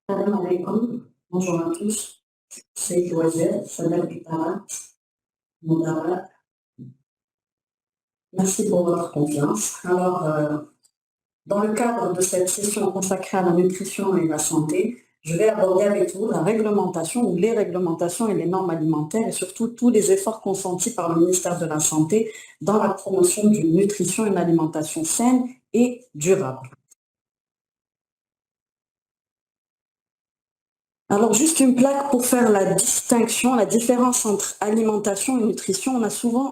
Salam alaikum. Bonjour à tous. C'est Joël, Sadar Bitara, Moudara. Merci pour votre confiance. Alors, dans le cadre de cette session consacrée à la nutrition et la santé, je vais aborder avec vous la réglementation ou les réglementations et les normes alimentaires et surtout tous les efforts consentis par le ministère de la Santé dans la promotion d'une nutrition et une alimentation saine et durable. Alors, juste une plaque pour faire la distinction, la différence entre alimentation et nutrition.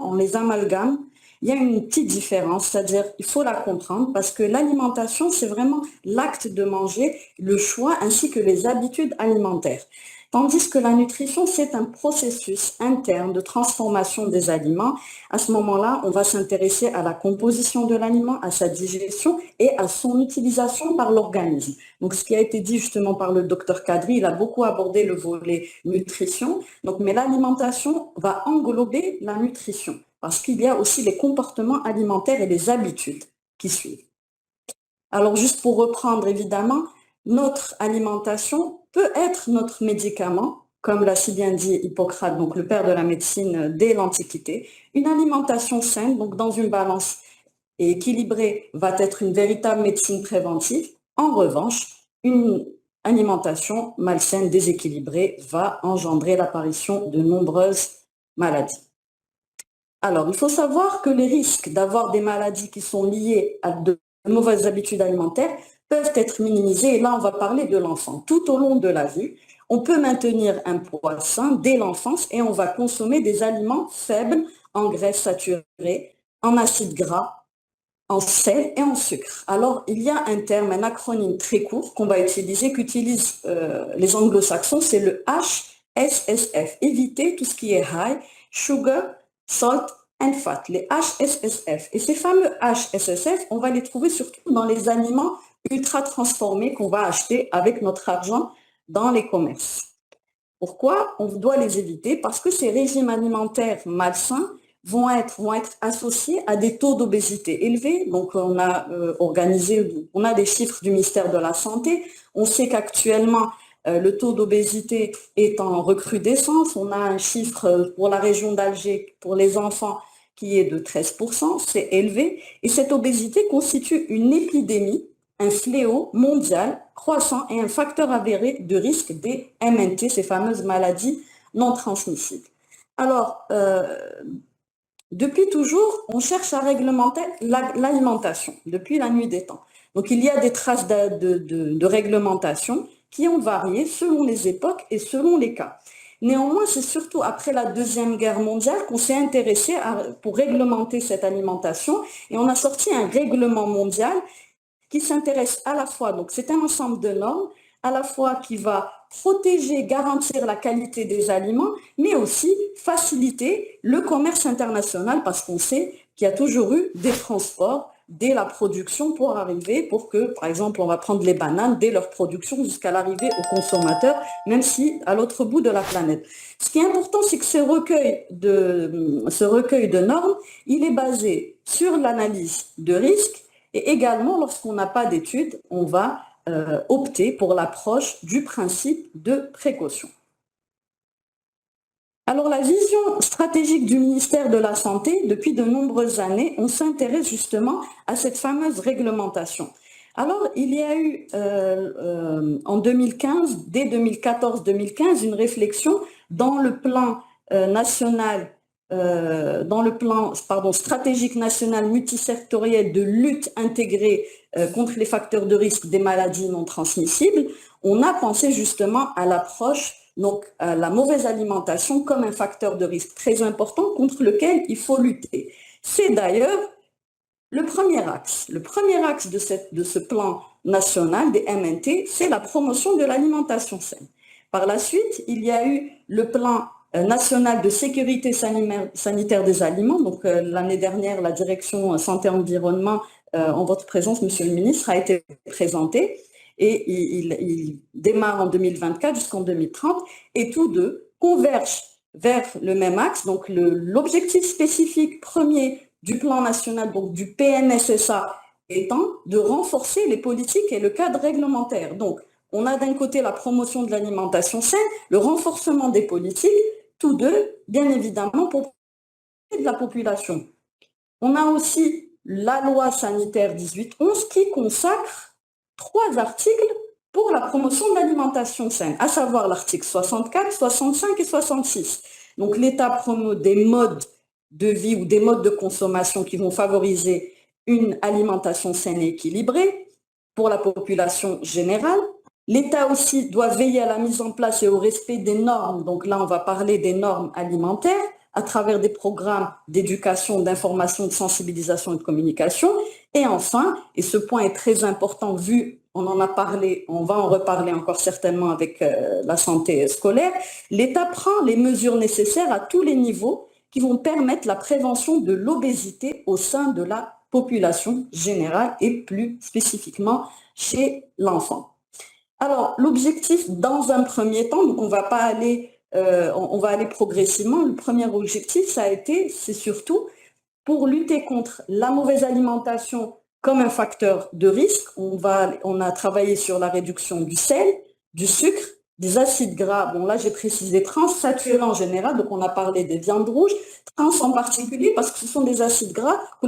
On les amalgame. Il y a une petite différence, c'est-à-dire il faut la comprendre parce que l'alimentation, c'est vraiment l'acte de manger, le choix ainsi que les habitudes alimentaires. Tandis que la nutrition, c'est un processus interne de transformation des aliments. À ce moment-là, on va s'intéresser à la composition de l'aliment, à sa digestion et à son utilisation par l'organisme. Donc, ce qui a été dit justement par le docteur Kadri, il a beaucoup abordé le volet nutrition. Donc, mais l'alimentation va englober la nutrition parce qu'il y a aussi les comportements alimentaires et les habitudes qui suivent. Alors, juste pour reprendre, évidemment, notre alimentation peut être notre médicament, comme l'a si bien dit Hippocrate, donc le père de la médecine dès l'Antiquité. Une alimentation saine, donc dans une balance équilibrée, va être une véritable médecine préventive. En revanche, une alimentation malsaine, déséquilibrée, va engendrer l'apparition de nombreuses maladies. Alors, il faut savoir que les risques d'avoir des maladies qui sont liées à de mauvaises habitudes alimentaires peuvent être minimisés. Et là, on va parler de l'enfant. Tout au long de la vie, on peut maintenir un poids sain dès l'enfance et on va consommer des aliments faibles en graisses saturées, en acides gras, en sel et en sucre. Alors, il y a un terme, un acronyme très court qu'on va utiliser, qu'utilisent les anglo-saxons, c'est le HSSF. Éviter tout ce qui est high, sugar, salt and fat, les HSSF. Et ces fameux HSSF, on va les trouver surtout dans les aliments ultra transformés qu'on va acheter avec notre argent dans les commerces. Pourquoi on doit les éviter? Parce que ces régimes alimentaires malsains vont être associés à des taux d'obésité élevés. Donc, on a des chiffres du ministère de la Santé. On sait qu'actuellement, le taux d'obésité est en recrudescence. On a un chiffre pour la région d'Alger, pour les enfants, qui est de 13%. C'est élevé. Et cette obésité constitue une épidémie, un fléau mondial croissant et un facteur avéré de risque des MNT, ces fameuses maladies non transmissibles. Alors, depuis toujours, on cherche à réglementer l'alimentation, depuis la nuit des temps. Donc, il y a des traces de réglementation qui ont varié selon les époques et selon les cas. Néanmoins, c'est surtout après la Deuxième Guerre mondiale qu'on s'est intéressé pour réglementer cette alimentation et on a sorti un règlement mondial qui s'intéresse à la fois, donc c'est un ensemble de normes, à la fois qui va protéger, garantir la qualité des aliments, mais aussi faciliter le commerce international parce qu'on sait qu'il y a toujours eu des transports dès la production pour arriver, pour que, par exemple, on va prendre les bananes dès leur production jusqu'à l'arrivée au consommateur, même si à l'autre bout de la planète. Ce qui est important, c'est que ce recueil de normes, il est basé sur l'analyse de risques et également, lorsqu'on n'a pas d'études, on va opter pour l'approche du principe de précaution. Alors, la vision stratégique du ministère de la Santé, depuis de nombreuses années, on s'intéresse justement à cette fameuse réglementation. Alors, il y a eu en 2015, dès 2014-2015, une réflexion dans le plan stratégique national multisectoriel de lutte intégrée contre les facteurs de risque des maladies non transmissibles. On a pensé justement à l'approche, donc à la mauvaise alimentation comme un facteur de risque très important contre lequel il faut lutter. C'est d'ailleurs le premier axe. Le premier axe de ce plan national des MNT, c'est la promotion de l'alimentation saine. Par la suite, il y a eu le plan national de sécurité sanitaire des aliments. Donc, l'année dernière, la direction santé-environnement, en votre présence, monsieur le ministre, a été présenté et il démarre en 2024 jusqu'en 2030 et tous deux convergent vers le même axe. Donc, l'objectif spécifique premier du plan national, donc du PNSSA, étant de renforcer les politiques et le cadre réglementaire. Donc, on a d'un côté la promotion de l'alimentation saine, le renforcement des politiques, tous deux, bien évidemment, pour de la population. On a aussi la loi sanitaire 1811 qui consacre 3 articles pour la promotion de l'alimentation saine, à savoir l'article 64, 65 et 66. Donc l'État promeut des modes de vie ou des modes de consommation qui vont favoriser une alimentation saine et équilibrée pour la population générale. L'État aussi doit veiller à la mise en place et au respect des normes. Donc là, on va parler des normes alimentaires à travers des programmes d'éducation, d'information, de sensibilisation et de communication. Et enfin, et ce point est très important vu, on en a parlé, on va en reparler encore certainement avec la santé scolaire, l'État prend les mesures nécessaires à tous les niveaux qui vont permettre la prévention de l'obésité au sein de la population générale et plus spécifiquement chez l'enfant. Alors, l'objectif, dans un premier temps, donc on va aller progressivement. Le premier objectif, c'est surtout pour lutter contre la mauvaise alimentation comme un facteur de risque. On a travaillé sur la réduction du sel, du sucre, des acides gras. Bon, là, j'ai précisé trans, saturés en général, donc on a parlé des viandes rouges, trans en particulier parce que ce sont des acides gras que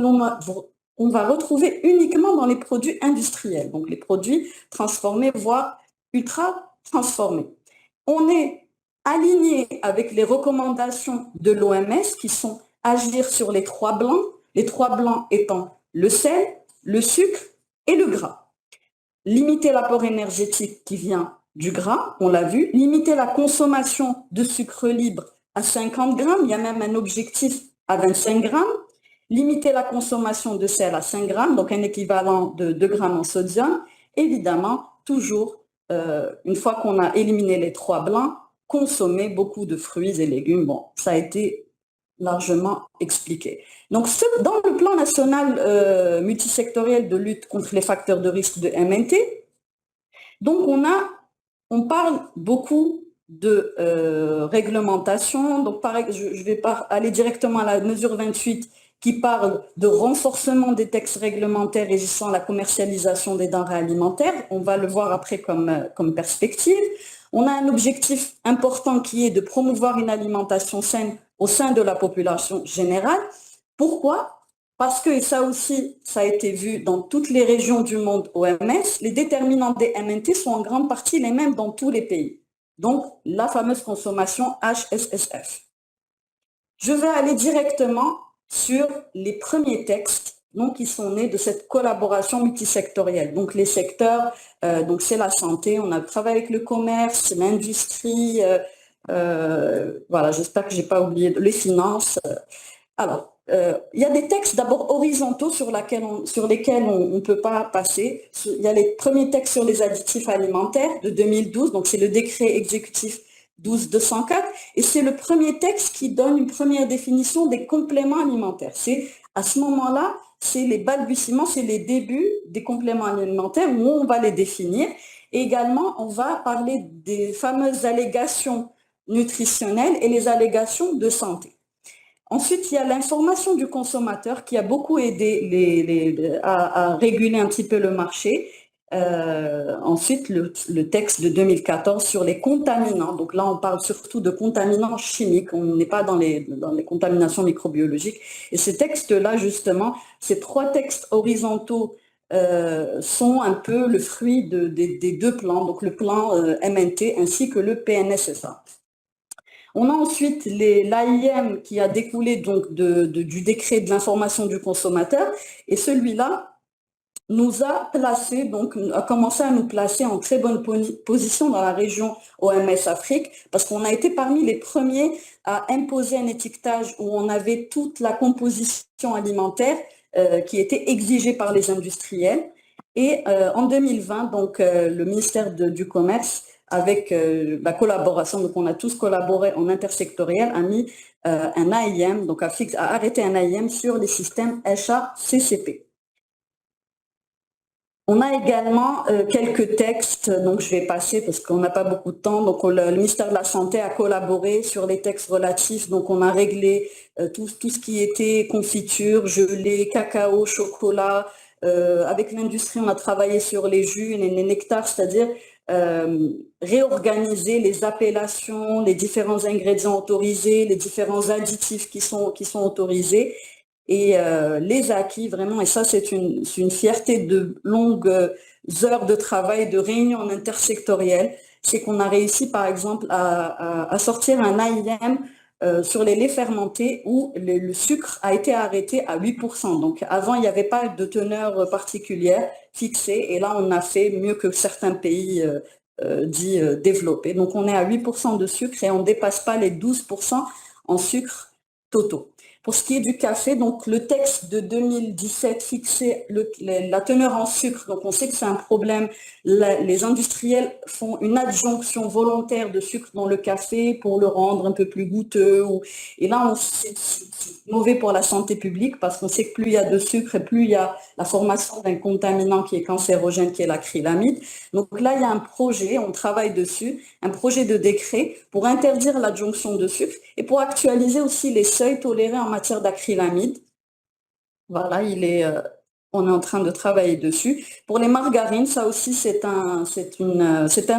on va retrouver uniquement dans les produits industriels, donc les produits transformés, voire ultra transformés. On est aligné avec les recommandations de l'OMS qui sont agir sur les 3 blancs, les 3 blancs étant le sel, le sucre et le gras. Limiter l'apport énergétique qui vient du gras, on l'a vu, limiter la consommation de sucre libre à 50 grammes, il y a même un objectif à 25 grammes, limiter la consommation de sel à 5 grammes, donc un équivalent de 2 grammes en sodium, évidemment, toujours, une fois qu'on a éliminé les 3 blancs, consommer beaucoup de fruits et légumes. Bon, ça a été largement expliqué. Donc, dans le plan national multisectoriel de lutte contre les facteurs de risque de MNT, donc on parle beaucoup de réglementation. Donc, je vais aller directement à la mesure 28 qui parle de renforcement des textes réglementaires régissant la commercialisation des denrées alimentaires. On va le voir après comme perspective. On a un objectif important qui est de promouvoir une alimentation saine au sein de la population générale. Pourquoi? Parce que, et ça aussi, ça a été vu dans toutes les régions du monde OMS, les déterminants des MNT sont en grande partie les mêmes dans tous les pays. Donc, la fameuse consommation HSSF. Je vais aller directement sur les premiers textes donc, qui sont nés de cette collaboration multisectorielle. Donc, les secteurs, donc c'est la santé, on a travaillé avec le commerce, l'industrie, voilà, j'espère que je n'ai pas oublié les finances. Alors, il y a des textes d'abord horizontaux sur lesquels on ne peut pas passer. Il y a les premiers textes sur les additifs alimentaires de 2012, donc c'est le décret exécutif 12-204, et c'est le premier texte qui donne une première définition des compléments alimentaires. C'est à ce moment-là, c'est les balbutiements, c'est les débuts des compléments alimentaires où on va les définir. Et également, on va parler des fameuses allégations nutritionnelles et les allégations de santé. Ensuite, il y a l'information du consommateur qui a beaucoup aidé à réguler un petit peu le marché. Ensuite, le texte de 2014 sur les contaminants. Donc là, on parle surtout de contaminants chimiques. On n'est pas dans les contaminations microbiologiques. Et ces textes-là, justement, ces 3 textes horizontaux sont un peu le fruit des 2 plans, donc le plan MNT ainsi que le PNSSA. On a ensuite l'AIM qui a découlé donc du décret de l'information du consommateur, et celui-là nous a placé, donc a commencé à nous placer en très bonne position dans la région OMS Afrique, parce qu'on a été parmi les premiers à imposer un étiquetage où on avait toute la composition alimentaire qui était exigée par les industriels. Et en 2020, donc le ministère du Commerce, avec la collaboration, donc on a tous collaboré en intersectoriel, a mis un AIM, donc a arrêté un AIM sur les systèmes HACCP. On a également quelques textes, donc je vais passer parce qu'on n'a pas beaucoup de temps. Donc le ministère de la Santé a collaboré sur les textes relatifs, donc on a réglé tout ce qui était confiture, gelée, cacao, chocolat. Avec l'industrie, on a travaillé sur les jus et les nectars, c'est-à-dire réorganiser les appellations, les différents ingrédients autorisés, les différents additifs qui sont autorisés et les acquis vraiment. Et ça, c'est une fierté de longues heures de travail, de réunions intersectorielles. C'est qu'on a réussi, par exemple, à sortir un AIM sur les laits fermentés où le sucre a été arrêté à 8%. Donc avant, il n'y avait pas de teneur particulière fixée et là, on a fait mieux que certains pays dits développés. Donc on est à 8% de sucre et on ne dépasse pas les 12% en sucre totaux. Pour ce qui est du café, donc le texte de 2017 fixait la teneur en sucre, donc on sait que c'est un problème. Les industriels font une adjonction volontaire de sucre dans le café pour le rendre un peu plus goûteux. Et là, c'est mauvais pour la santé publique parce qu'on sait que plus il y a de sucre et plus il y a la formation d'un contaminant qui est cancérogène, qui est l'acrylamide. Donc là, il y a un projet, on travaille dessus, un projet de décret pour interdire l'adjonction de sucre et pour actualiser aussi les seuils tolérés en matière d'acrylamide. Voilà, on est en train de travailler dessus. Pour les margarines, ça aussi, c'est un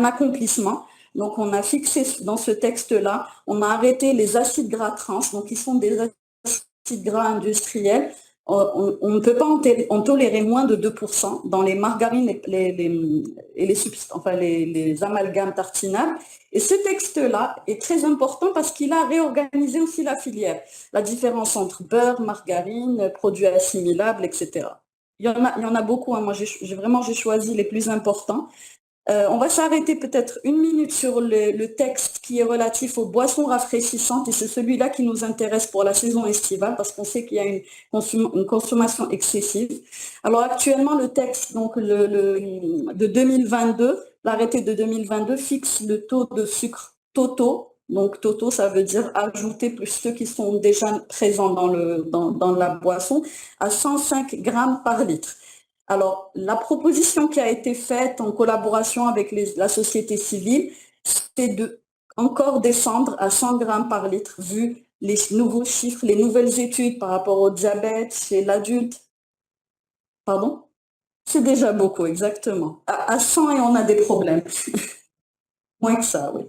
accomplissement. Donc, on a fixé dans ce texte-là, on a arrêté les acides gras trans, donc ils sont des acides gras industriels. On ne peut pas en tolérer moins de 2% dans les margarines et les amalgames tartinables. Et ce texte-là est très important parce qu'il a réorganisé aussi la filière, la différence entre beurre, margarine, produits assimilables, etc. Il y en a beaucoup, hein. Moi, j'ai choisi les plus importants. On va s'arrêter peut-être une minute sur le texte qui est relatif aux boissons rafraîchissantes et c'est celui-là qui nous intéresse pour la saison estivale parce qu'on sait qu'il y a une consommation excessive. Alors actuellement, le texte donc de 2022, l'arrêté de 2022 fixe le taux de sucre totaux. Donc totaux, ça veut dire ajouter plus ceux qui sont déjà présents dans la boisson à 105 grammes par litre. Alors, la proposition qui a été faite en collaboration avec la société civile, c'est de encore descendre à 100 grammes par litre, vu les nouveaux chiffres, les nouvelles études par rapport au diabète chez l'adulte. Pardon? C'est déjà beaucoup, exactement. À 100 et on a des problèmes. Moins que ça, oui.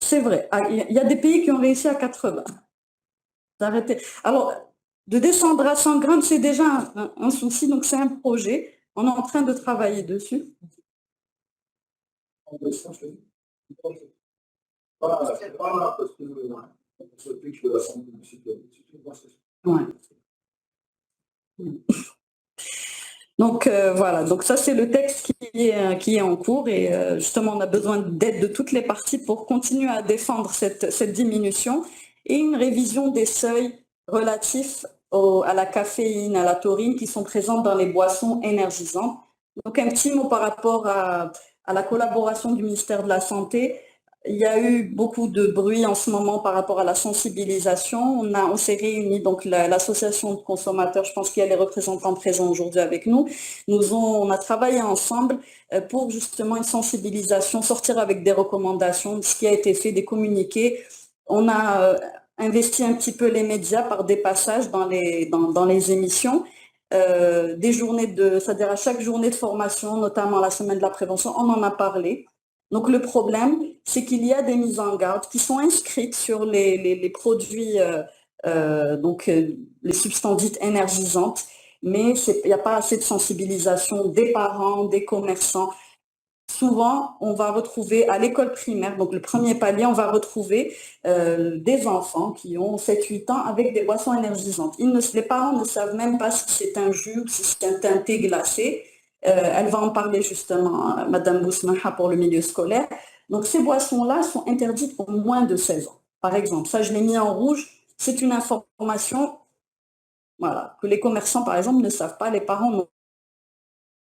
C'est vrai, il y a des pays qui ont réussi à 80. D'arrêter. Alors, de descendre à 100 grammes, c'est déjà un souci, donc c'est un projet. On est en train de travailler dessus. Ouais. Donc voilà, donc ça c'est le texte qui est en cours et justement on a besoin d'aide de toutes les parties pour continuer à défendre cette diminution et une révision des seuils relatifs à la caféine, à la taurine qui sont présentes dans les boissons énergisantes. Donc un petit mot par rapport à la collaboration du ministère de la Santé. Il y a eu beaucoup de bruit en ce moment par rapport à la sensibilisation. On s'est réunis, donc l'association de consommateurs, je pense qu'il y a les représentants présents aujourd'hui avec nous. On a travaillé ensemble pour justement une sensibilisation, sortir avec des recommandations, ce qui a été fait, des communiqués. On a investi un petit peu les médias par des passages dans les émissions. Des journées c'est-à-dire à chaque journée de formation, notamment la semaine de la prévention, on en a parlé. Donc le problème, c'est qu'il y a des mises en garde qui sont inscrites sur les produits, les substances dites énergisantes, mais il n'y a pas assez de sensibilisation des parents, des commerçants. Souvent, on va retrouver à l'école primaire, donc le premier palier, on va retrouver des enfants qui ont 7-8 ans avec des boissons énergisantes. Les parents ne savent même pas si c'est un jus ou si c'est un thé glacé. Elle va en parler justement, Madame Bousmaha, pour le milieu scolaire. Donc ces boissons-là sont interdites aux moins de 16 ans. Par exemple, ça je l'ai mis en rouge, c'est une information voilà, que les commerçants, par exemple, ne savent pas, les parents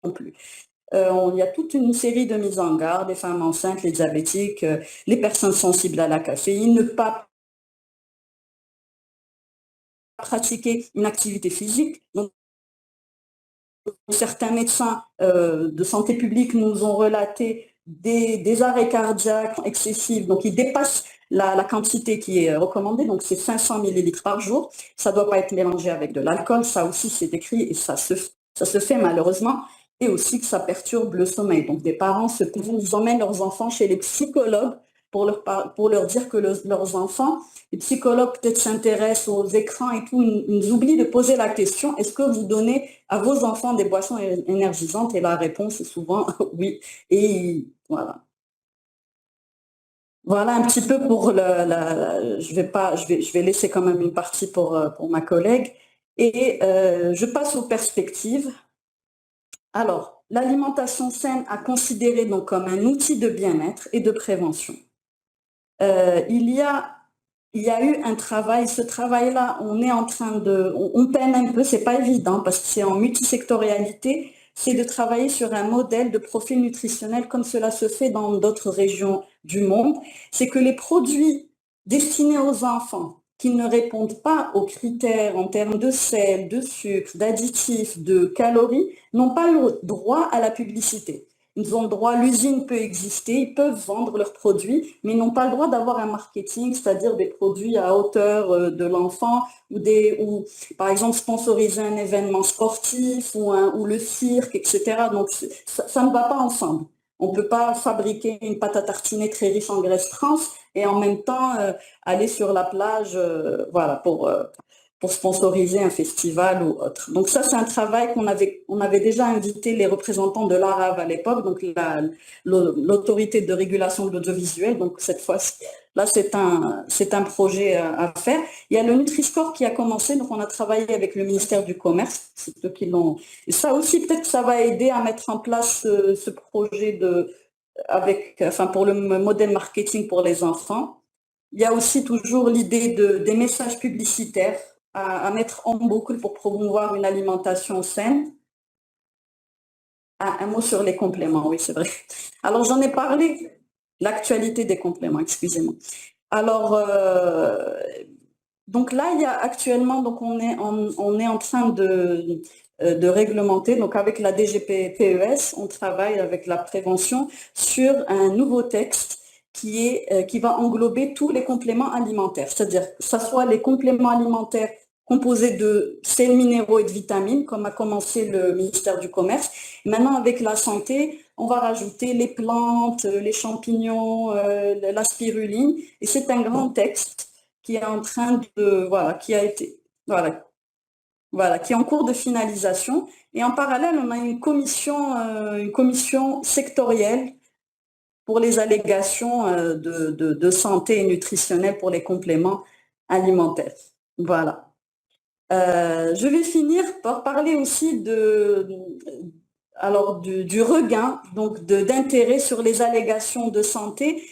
non plus. Il y a toute une série de mises en garde, les femmes enceintes, les diabétiques, les personnes sensibles à la caféine, ne pas pratiquer une activité physique. Donc, certains médecins de santé publique nous ont relaté des arrêts cardiaques excessifs, donc ils dépassent la quantité qui est recommandée, donc c'est 500 millilitres par jour. Ça ne doit pas être mélangé avec de l'alcool, ça aussi c'est écrit et ça se fait malheureusement. et aussi que ça perturbe le sommeil. Donc des parents ils emmènent leurs enfants chez les psychologues pour leur dire que leurs enfants, les psychologues peut-être s'intéressent aux écrans et tout, ils oublient de poser la question, est-ce que vous donnez à vos enfants des boissons énergisantes? Et la réponse est souvent oui. Et voilà. Voilà un petit peu pour je vais laisser quand même une partie pour ma collègue. Et je passe aux perspectives. Alors, l'alimentation saine à considérer donc comme un outil de bien-être et de prévention. Euh, il y a, il y a eu un travail, ce travail-là, on peine un peu, c'est pas évident parce que c'est en multisectorialité, c'est de travailler sur un modèle de profil nutritionnel comme cela se fait dans d'autres régions du monde. C'est que les produits destinés aux enfants qui ne répondent pas aux critères en termes de sel, de sucre, d'additifs, de calories, n'ont pas le droit à la publicité. Ils ont le droit, l'usine peut exister, ils peuvent vendre leurs produits, mais ils n'ont pas le droit d'avoir un marketing, c'est-à-dire des produits à hauteur de l'enfant ou par exemple sponsoriser un événement sportif ou le cirque, etc. Donc ça ne va pas ensemble. On ne peut pas fabriquer une pâte à tartiner très riche en graisse trans et en même temps aller sur la plage voilà, pour sponsoriser un festival ou autre. Donc ça, c'est un travail on avait déjà invité les représentants de l'ARAV à l'époque, donc l'autorité de régulation de l'audiovisuel. Donc cette fois-ci, là, c'est un projet à faire. Il y a le Nutri-Score qui a commencé, donc on a travaillé avec le ministère du Commerce, c'est eux qui l'ont. Et ça aussi, peut-être que ça va aider à mettre en place ce projet pour le modèle marketing pour les enfants. Il y a aussi toujours l'idée des messages publicitaires à mettre en boucle pour promouvoir une alimentation saine. Ah, un mot sur les compléments, oui, c'est vrai. Alors, j'en ai parlé, l'actualité des compléments, excusez-moi. Alors, donc là, il y a actuellement, donc on est en train de réglementer, donc avec la DGPES, on travaille avec la prévention sur un nouveau texte qui va englober tous les compléments alimentaires, c'est-à-dire que ce soit les compléments alimentaires composés de sels minéraux et de vitamines, comme a commencé le ministère du Commerce. Maintenant, avec la santé, on va rajouter les plantes, les champignons, la spiruline, et c'est un grand texte qui est en train de, voilà, qui a été, voilà, qui est en cours de finalisation. Et en parallèle, on a une commission sectorielle pour les allégations de santé et nutritionnelle pour les compléments alimentaires. Voilà. Je vais finir par parler aussi du regain donc d'intérêt sur les allégations de santé,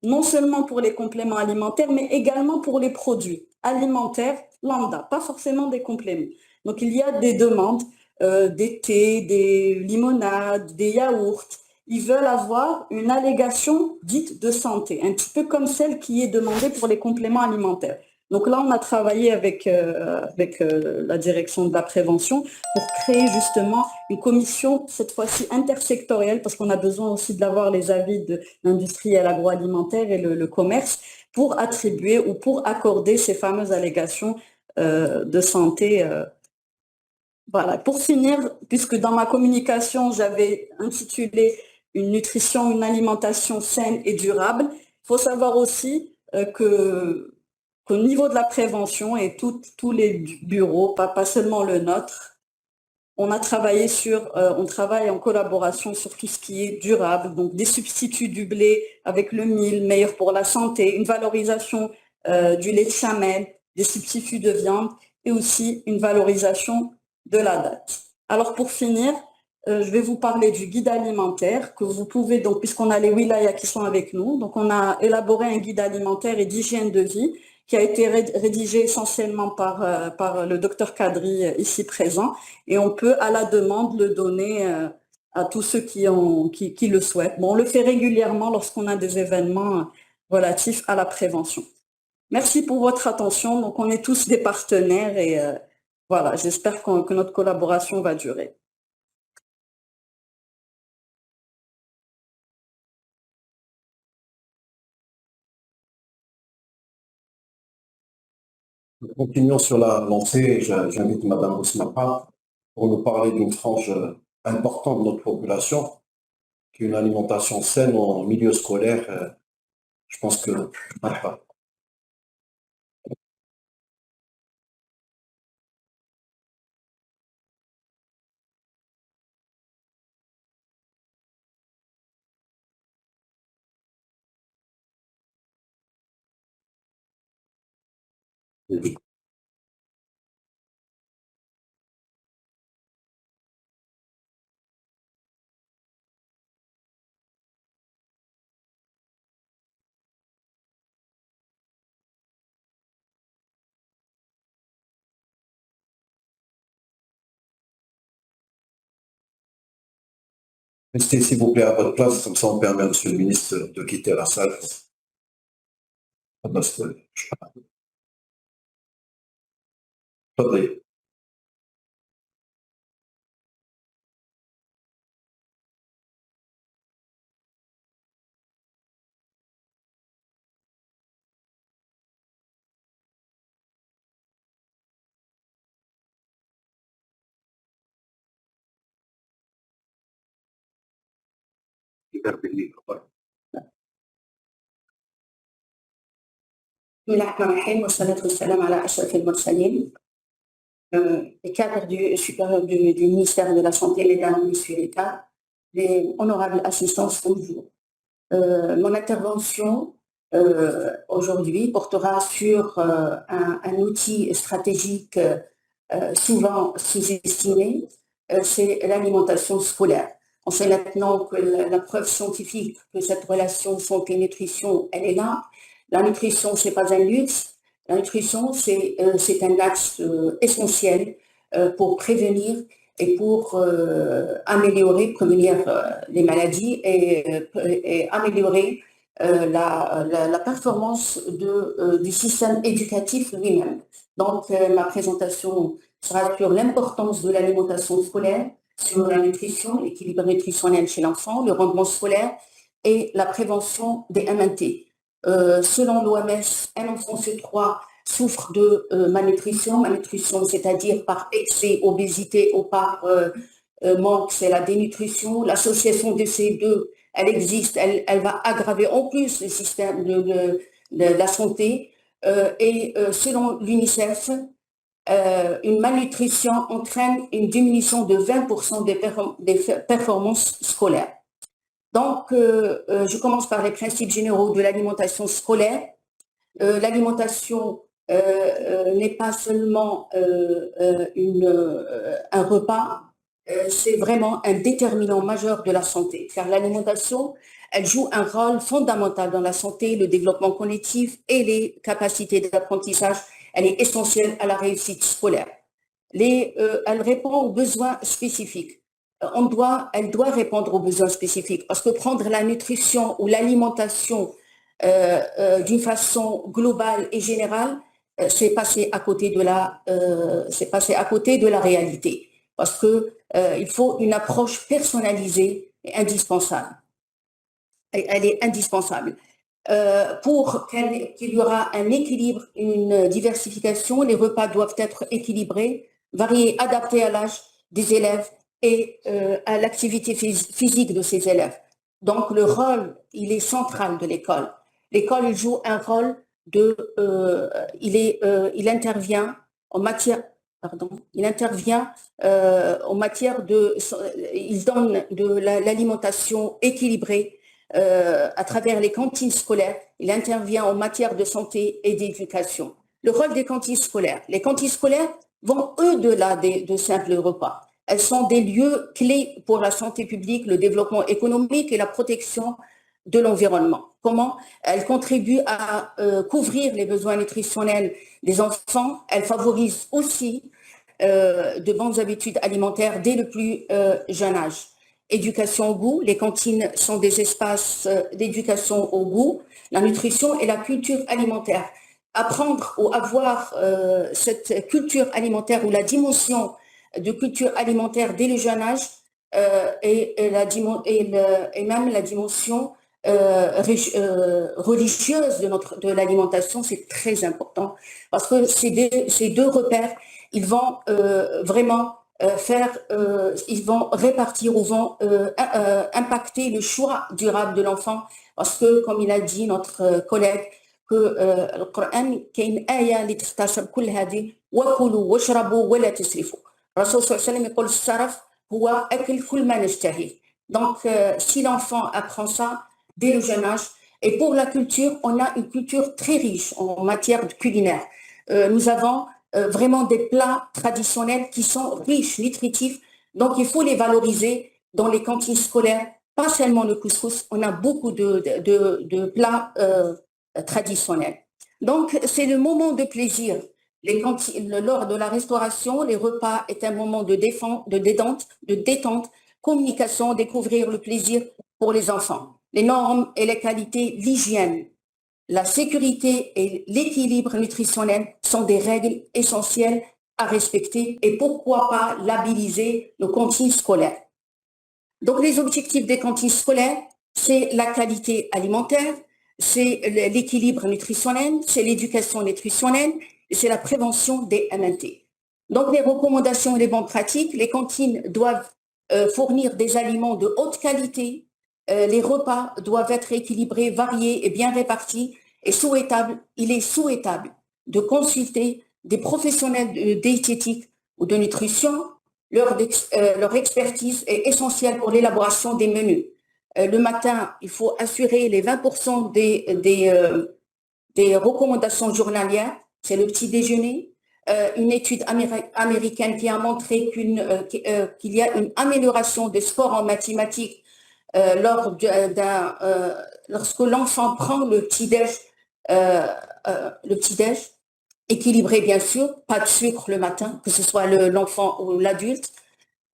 non seulement pour les compléments alimentaires, mais également pour les produits alimentaires lambda, pas forcément des compléments. Donc il y a des demandes, des thés, des limonades, des yaourts. Ils veulent avoir une allégation dite de santé, un petit peu comme celle qui est demandée pour les compléments alimentaires. Donc là, on a travaillé avec la direction de la prévention pour créer justement une commission, cette fois-ci intersectorielle, parce qu'on a besoin aussi d'avoir les avis de l'industriel agroalimentaire et le commerce pour attribuer ou pour accorder ces fameuses allégations de santé. Voilà. Pour finir, puisque dans ma communication, j'avais intitulé une nutrition, une alimentation saine et durable, il faut savoir aussi qu'au niveau de la prévention et tous les bureaux, pas seulement le nôtre, on travaille en collaboration sur tout ce qui est durable, donc des substituts du blé avec le mil, meilleur pour la santé, une valorisation du lait de chamel, des substituts de viande et aussi une valorisation de la date. Alors pour finir, je vais vous parler du guide alimentaire que vous pouvez, donc puisqu'on a les wilayas qui sont avec nous, donc on a élaboré un guide alimentaire et d'hygiène de vie qui a été rédigé essentiellement par le docteur Kadri ici présent, et on peut à la demande le donner à tous ceux qui le souhaitent. Bon, on le fait régulièrement lorsqu'on a des événements relatifs à la prévention. Merci pour votre attention. Donc on est tous des partenaires et voilà, j'espère que notre collaboration va durer. Continuons sur la lancée. J'invite Madame Ousmapa pour nous parler d'une frange important de notre population, qu'une alimentation saine en milieu scolaire, je pense que... Voilà. Restez s'il vous plaît à votre place, comme ça on permet à Monsieur le ministre de quitter la salle. تفضلي. بسم الله الرحمن الرحيم والصلاة والسلام على أشرف المرسلين. Les cadres supérieurs du ministère de la Santé, Mesdames et Messieurs les cadres, les honorables assistances, bonjour. Mon intervention aujourd'hui portera sur un outil stratégique souvent sous-estimé, c'est l'alimentation scolaire. On sait maintenant que la preuve scientifique que cette relation santé-nutrition, elle est là. La nutrition, ce n'est pas un luxe. La nutrition, c'est un axe essentiel pour prévenir et pour prévenir les maladies et améliorer la performance du système éducatif lui-même. Donc, ma présentation sera sur l'importance de l'alimentation scolaire, sur la nutrition, l'équilibre nutritionnel chez l'enfant, le rendement scolaire et la prévention des MNT. Selon l'OMS, un enfant sur 3 souffre de malnutrition, c'est-à-dire par excès, obésité ou par manque, c'est la dénutrition. L'association de ces deux, elle existe, elle va aggraver en plus le système de la santé. Selon l'UNICEF, une malnutrition entraîne une diminution de 20% des performances scolaires. Donc, je commence par les principes généraux de l'alimentation scolaire. L'alimentation n'est pas seulement un repas, c'est vraiment un déterminant majeur de la santé, car l'alimentation, elle joue un rôle fondamental dans la santé, le développement cognitif et les capacités d'apprentissage. Elle est essentielle à la réussite scolaire. Elle répond aux besoins spécifiques. Elle doit répondre aux besoins spécifiques, parce que prendre la nutrition ou l'alimentation d'une façon globale et générale, c'est passer à côté de la réalité, parce que il faut une approche personnalisée et indispensable. Elle est indispensable. Pour qu'il y aura un équilibre, une diversification, les repas doivent être équilibrés, variés, adaptés à l'âge des élèves et à l'activité physique de ces élèves. Donc le rôle, il est central de l'école. L'école, il joue un rôle il intervient en matière il donne de l'alimentation équilibrée à travers les cantines scolaires. Il intervient en matière de santé et d'éducation. Le rôle des cantines scolaires. Les cantines scolaires vont au-delà de simples repas. Elles sont des lieux clés pour la santé publique, le développement économique et la protection de l'environnement. Comment? Elles contribuent à couvrir les besoins nutritionnels des enfants. Elles favorisent aussi de bonnes habitudes alimentaires dès le plus jeune âge. Éducation au goût, les cantines sont des espaces d'éducation au goût, la nutrition et la culture alimentaire. Apprendre ou avoir cette culture alimentaire ou la dimension de culture alimentaire dès le jeune âge et même la dimension religieuse de l'alimentation, c'est très important, parce que ces deux repères, ils vont vraiment ils vont répartir ou vont impacter le choix durable de l'enfant parce que, comme il a dit notre collègue, que le Coran كاين آية اللي تختصر كل هذه وكلوا واشربوا ولا تسرفوا. الرسول صلى الله عليه وسلم يقول السرف هو أكل كل ما نشتهيه. Donc, si l'enfant apprend ça dès le jeune âge, et pour la culture, on a une culture très riche en matière de culinaire. Nous avons vraiment des plats traditionnels qui sont riches, nutritifs, donc il faut les valoriser dans les cantines scolaires, pas seulement le couscous, on a beaucoup de plats traditionnels. Donc c'est le moment de plaisir. Lors de la restauration, les repas est un moment de détente, communication, découvrir le plaisir pour les enfants. Les normes et les qualités, l'hygiène, la sécurité et l'équilibre nutritionnel sont des règles essentielles à respecter et pourquoi pas labelliser nos cantines scolaires. Donc les objectifs des cantines scolaires, c'est la qualité alimentaire, c'est l'équilibre nutritionnel, c'est l'éducation nutritionnelle et c'est la prévention des MNT. Donc les recommandations et les bonnes pratiques, les cantines doivent fournir des aliments de haute qualité, les repas doivent être équilibrés, variés et bien répartis et il est souhaitable de consulter des professionnels de diététique ou de nutrition. Leur expertise est essentielle pour l'élaboration des menus. Le matin, il faut assurer les 20% des recommandations journalières, c'est le petit déjeuner. Une étude américaine qui a montré qu'il y a une amélioration des scores en mathématiques lorsque l'enfant prend le petit-déj équilibré bien sûr, pas de sucre le matin, que ce soit l'enfant ou l'adulte.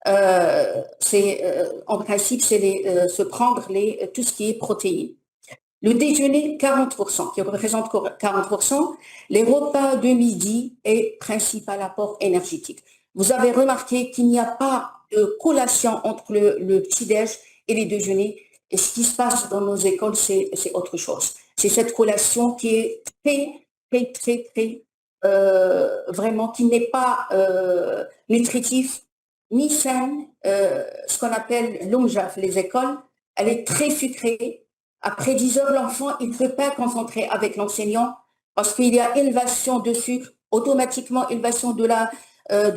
En principe, c'est se prendre tout ce qui est protéines. Le déjeuner, 40%, qui représente 40%. Les repas de midi est principal apport énergétique. Vous avez remarqué qu'il n'y a pas de collation entre le petit-déj et les déjeuners. Et ce qui se passe dans nos écoles, c'est autre chose. C'est cette collation qui est très, vraiment, qui n'est pas nutritif ni saine. Ce qu'on appelle l'omjaf, les écoles, elle est très sucrée. Après 10 heures, l'enfant, il ne peut pas concentrer avec l'enseignant parce qu'il y a élévation de sucre, automatiquement élévation de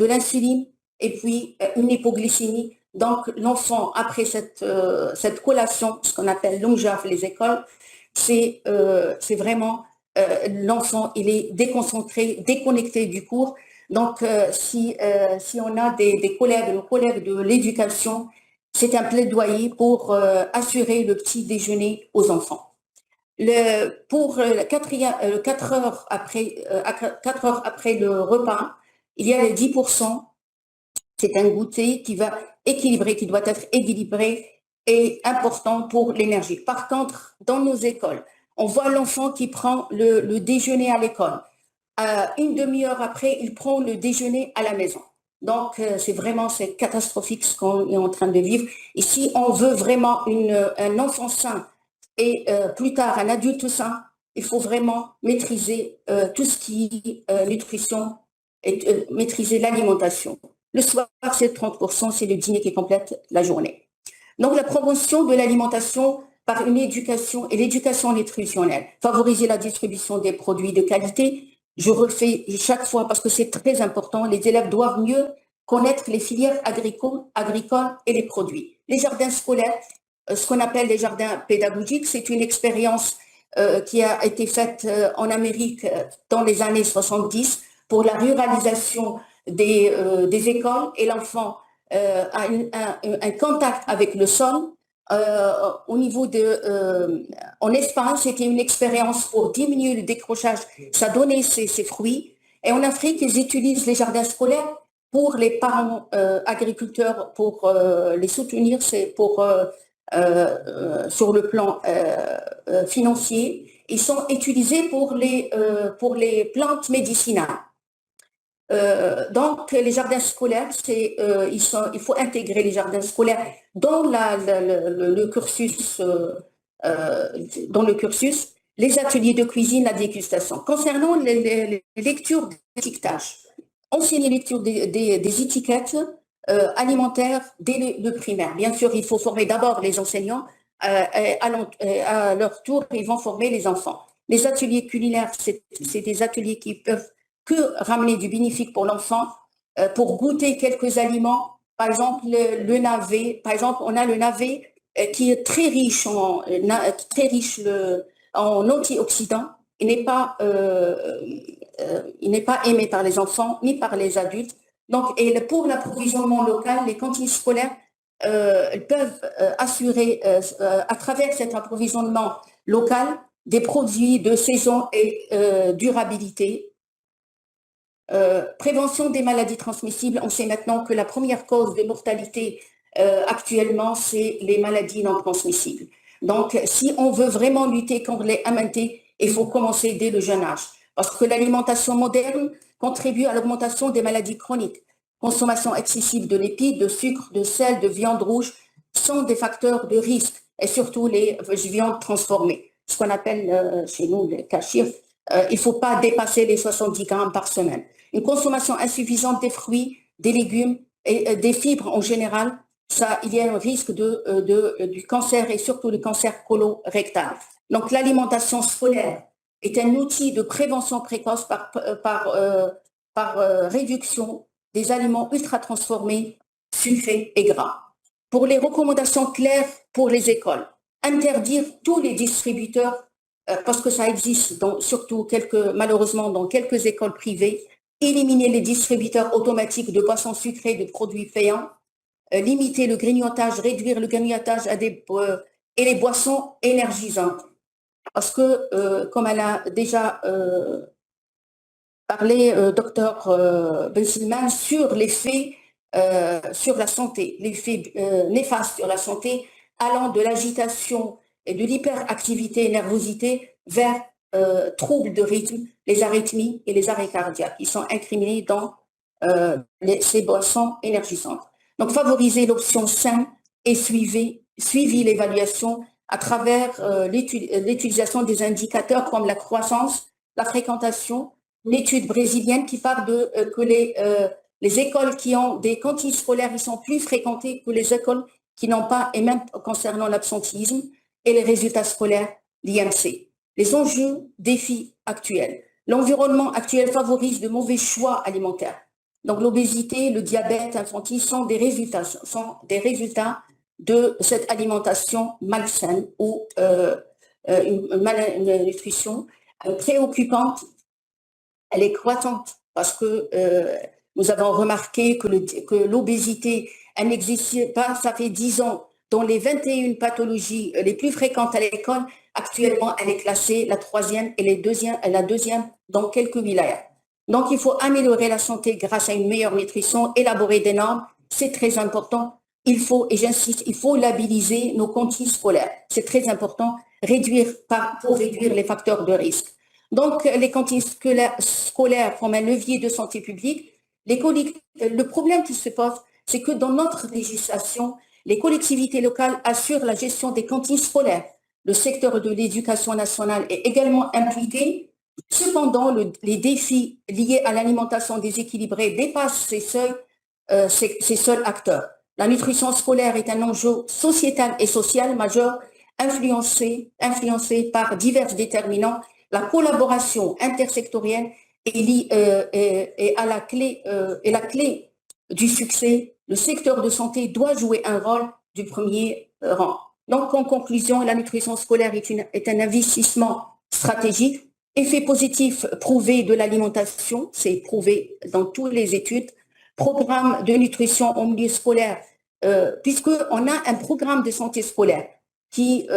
l'insuline et puis une hypoglycémie. Donc, l'enfant, après cette collation, ce qu'on appelle l'omjaf, les écoles, c'est vraiment l'enfant, il est déconcentré, déconnecté du cours. Donc, si on a nos collègues de l'éducation, c'est un plaidoyer pour assurer le petit déjeuner aux enfants. 4 heures après le repas, il y a les 10%. C'est un goûter qui doit être équilibré et important pour l'énergie. Par contre, dans nos écoles, on voit l'enfant qui prend le déjeuner à l'école. Une demi-heure après, il prend le déjeuner à la maison. Donc, c'est catastrophique ce qu'on est en train de vivre. Et si on veut vraiment un enfant sain et plus tard un adulte sain, il faut vraiment maîtriser tout ce qui est nutrition et maîtriser l'alimentation. Le soir, c'est 30%, c'est le dîner qui complète la journée. Donc, la promotion de l'alimentation par une éducation et l'éducation nutritionnelle, favoriser la distribution des produits de qualité. Je refais chaque fois parce que c'est très important. Les élèves doivent mieux connaître les filières agricoles et les produits. Les jardins scolaires, ce qu'on appelle les jardins pédagogiques, c'est une expérience qui a été faite en Amérique dans les années 70 pour la ruralisation des écoles et l'enfant a un contact avec le sol. Au niveau en Espagne, c'était une expérience pour diminuer le décrochage, ça donnait ses fruits. Et en Afrique, ils utilisent les jardins scolaires pour les parents agriculteurs, pour les soutenir, c'est sur le plan financier. Ils sont utilisés pour les plantes médicinales. Donc, les jardins scolaires, il faut intégrer les jardins scolaires dans le cursus, les ateliers de cuisine, la dégustation. Concernant les lectures d'étiquetage, enseigner lecture des étiquettes alimentaire dès le primaire. Bien sûr, il faut former d'abord les enseignants, à leur tour, ils vont former les enfants. Les ateliers culinaires, c'est des ateliers qui peuvent que ramener du bénéfique pour l'enfant, pour goûter quelques aliments. Par exemple, le navet. Par exemple, on a le navet qui est très riche en antioxydants. Il n'est pas aimé par les enfants ni par les adultes. Donc, et pour l'approvisionnement local, les cantines scolaires peuvent assurer à travers cet approvisionnement local des produits de saison et durabilité. Prévention des maladies transmissibles. On sait maintenant que la première cause de mortalité actuellement, c'est les maladies non transmissibles. Donc, si on veut vraiment lutter contre les MNT, il faut commencer dès le jeune âge. Parce que l'alimentation moderne contribue à l'augmentation des maladies chroniques. Consommation excessive de lipides, de sucre, de sel, de viande rouge sont des facteurs de risque, et surtout les viandes transformées, ce qu'on appelle chez nous les kashir. Il ne faut pas dépasser les 70 grammes par semaine. Une consommation insuffisante des fruits, des légumes et des fibres en général, il y a un risque du cancer et surtout le cancer colorectal. Donc l'alimentation scolaire est un outil de prévention précoce par réduction des aliments ultra transformés, sucrés et gras. Pour les recommandations claires pour les écoles, interdire tous les distributeurs, parce que ça existe surtout malheureusement dans quelques écoles privées, éliminer les distributeurs automatiques de boissons sucrées, de produits payants, limiter le grignotage, réduire le grignotage et les boissons énergisantes. Parce que, comme elle a déjà parlé, docteur Bensilman, sur l'effet sur la santé, l'effet néfaste sur la santé, allant de l'agitation et de l'hyperactivité et nervosité vers troubles de rythme, les arythmies et les arrêts cardiaques qui sont incriminés dans ces boissons énergisantes. Donc, favoriser l'option saine et suivi l'évaluation à travers l'utilisation des indicateurs comme la croissance, la fréquentation. L'étude brésilienne qui parle que les écoles qui ont des cantines scolaires, ils sont plus fréquentées que les écoles qui n'ont pas, et même concernant l'absentéisme et les résultats scolaires, l'IMC. Les enjeux, défis actuels. L'environnement actuel favorise de mauvais choix alimentaires. Donc l'obésité, le diabète infantile sont des résultats de cette alimentation malsaine ou une malnutrition préoccupante. Elle est croissante parce que nous avons remarqué que l'obésité, elle n'existe pas, ça fait 10 ans. Dans les 21 pathologies les plus fréquentes à l'école, actuellement, elle est classée la 3e et la deuxième dans quelques wilayas. Donc, il faut améliorer la santé grâce à une meilleure nutrition, élaborer des normes, c'est très important. Il faut, et j'insiste, il faut labelliser nos cantines scolaires. C'est très important, pour réduire les facteurs de risque. Donc, les cantines scolaires comme un levier de santé publique. Le problème qui se pose, c'est que dans notre législation, les collectivités locales assurent la gestion des cantines scolaires. Le secteur de l'éducation nationale est également impliqué. Cependant, les défis liés à l'alimentation déséquilibrée dépassent ces seuls acteurs. La nutrition scolaire est un enjeu sociétal et social majeur, influencé par divers déterminants. La collaboration intersectorielle est la clé du succès. Le secteur de santé doit jouer un rôle du premier rang. Donc, en conclusion, la nutrition scolaire est un investissement stratégique. Effet positif prouvé de l'alimentation, c'est prouvé dans toutes les études. Programme de nutrition en milieu scolaire, puisqu'on a un programme de santé scolaire qui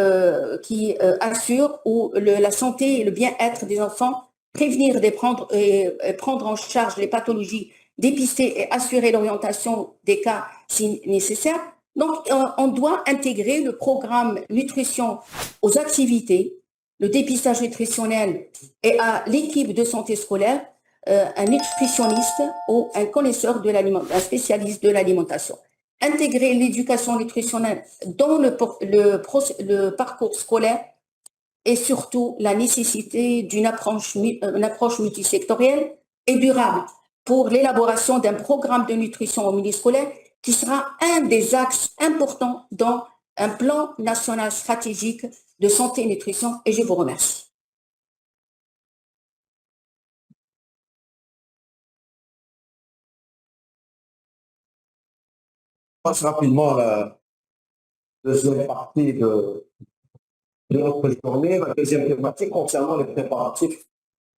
assure la santé et le bien-être des enfants, prévenir et prendre en charge les pathologies, dépister et assurer l'orientation des cas si nécessaire. Donc, on doit intégrer le programme nutrition aux activités, le dépistage nutritionnel et à l'équipe de santé scolaire, un nutritionniste ou un connaisseur un spécialiste de l'alimentation. Intégrer l'éducation nutritionnelle dans le parcours scolaire et surtout la nécessité d'une approche multisectorielle et durable pour l'élaboration d'un programme de nutrition au milieu scolaire qui sera un des axes importants dans un plan national stratégique de santé et nutrition. Et je vous remercie. On passe rapidement à la deuxième partie de notre journée, la deuxième thématique concernant les préparatifs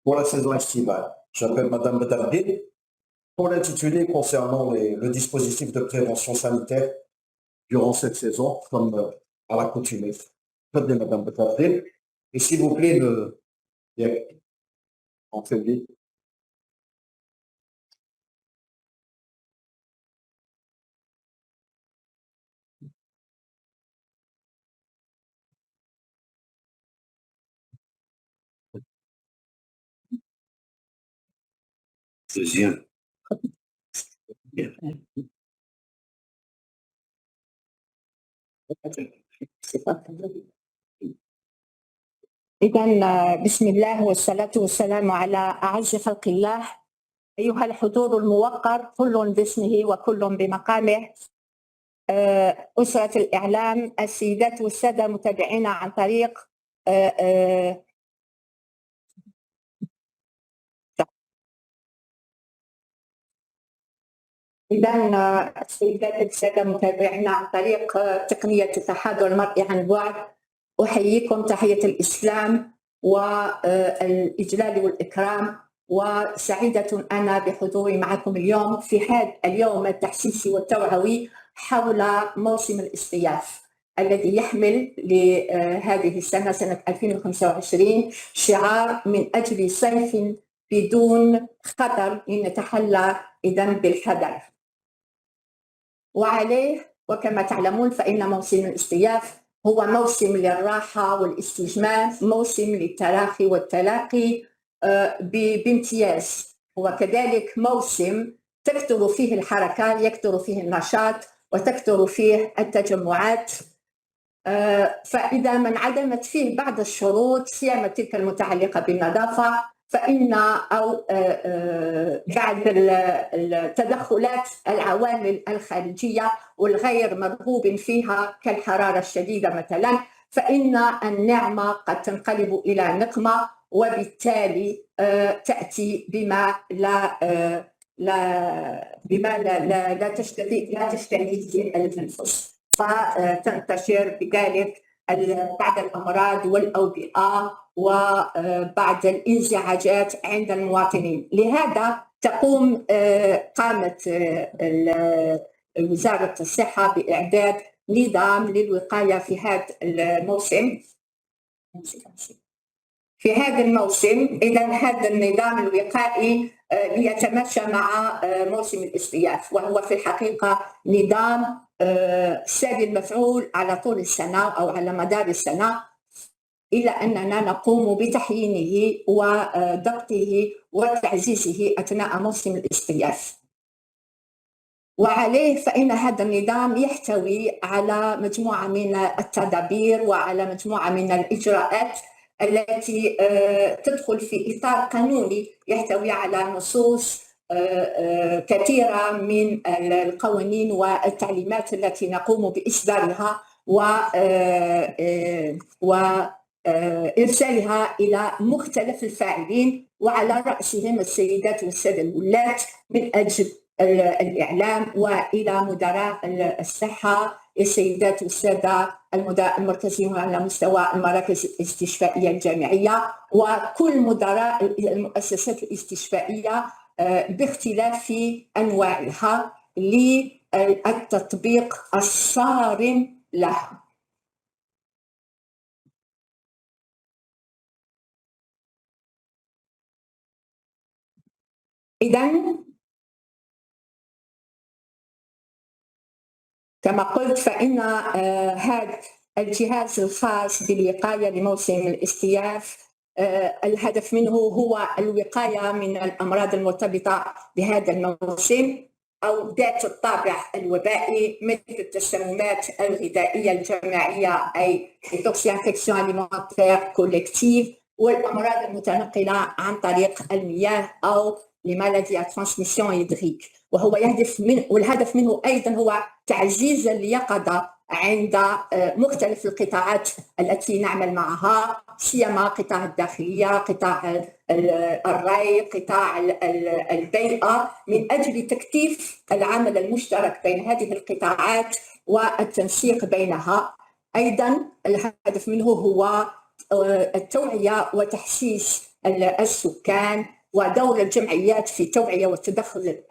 pour la saison estivale. J'appelle Madame Bedardine pour l'intitulé concernant le dispositif de prévention sanitaire durant cette saison, comme à l'accoutumée. Faites Madame Bedardine. Et s'il vous plaît, on fait vite. Deuxième. إذا بسم الله والصلاة والسلام على أعز خلق الله. أيها الحضور الموقر كل باسمه وكل بمقامه. أسرة الإعلام، السيدات والسادة متابعينا عن طريق إذا السيدات والسادة متابعينا عن طريق تقنية التحاضر المرئي عن بعد، أحييكم تحية الإسلام والإجلال والإكرام، وسعيدة أنا بحضوري معكم اليوم في هذا اليوم التحسيسي والتوعوي حول موسم الاصطياف الذي يحمل لهذه السنة، سنة 2025، شعار من أجل صيف بدون خطر لنتحلى إذن بالحذر. وعليه وكما تعلمون فإن موسم الاصطياف هو موسم للراحة والاستجمام، موسم للتراخي والتلاقي بامتياز، هو كذلك موسم تكثر فيه الحركة، يكثر فيه النشاط وتكثر فيه التجمعات. فإذا من عدمت فيه بعض الشروط سيما تلك المتعلقة بالنظافة فإن أو بعد التدخلات العوامل الخارجية والغير مرغوب فيها كالحرارة الشديدة مثلا، فإن النعمة قد تنقلب إلى نقمة، وبالتالي تأتي بما لا تشتهيه الأنفس، فتنتشر بذلك بعض الأمراض والأوبئة وبعض الانزعاجات عند المواطنين. لهذا قامت وزارة الصحة بإعداد نظام للوقاية في هذا الموسم. إذا هذا النظام الوقائي ليتماشى مع موسم الاصطياف، وهو في الحقيقة نظام ساري المفعول على طول السنة أو على مدار السنة، إلا أننا نقوم بتحيينه وضبطه وتعزيزه أثناء موسم الاصطياف. وعليه فإن هذا النظام يحتوي على مجموعة من التدابير وعلى مجموعة من الإجراءات التي تدخل في إطار قانوني يحتوي على نصوص كثيرة من القوانين والتعليمات التي نقوم بإصدارها وإرسالها إلى مختلف الفاعلين، وعلى رأسهم السيدات والسادة الولاة من أجل الإعلام، وإلى مدراء الصحة السيدات والسادة المركزين على مستوى المراكز الاستشفائية الجامعية وكل مدراء المؤسسات الاستشفائية باختلاف أنواعها للتطبيق الصارم لها. إذن كما قلت فإن هذا الجهاز الخاص بالوقاية لموسم الاصطياف الهدف منه هو الوقاية من الأمراض المرتبطة بهذا الموسم أو ذات الطابع الوبائي، مثل التسممات الغذائية الجماعية أي توكسيانفكسيون أليمونتير كوليكتيف، والأمراض المتنقلة عن طريق المياه أو لمالادي ترانسميسيون هيدريك، وهو والهدف منه أيضا هو تعزيز اليقظة عند مختلف القطاعات التي نعمل معها، سيما قطاع الداخلية، قطاع الري، قطاع البيئة، من أجل تكثيف العمل المشترك بين هذه القطاعات والتنسيق بينها. أيضا الهدف منه هو التوعية وتحسيس السكان ودور الجمعيات في التوعية والتدخل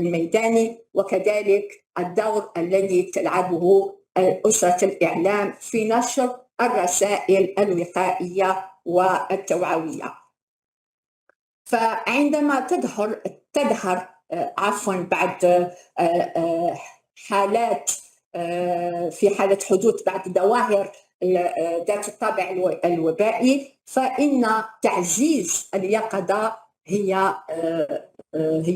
الميداني، وكذلك الدور الذي تلعبه أسرة الإعلام في نشر الرسائل الوقائية والتوعوية. فعندما تظهر بعد حالات، في حالة حدوث بعض الظواهر ذات الطابع الوبائي، فإن تعزيز اليقظة هي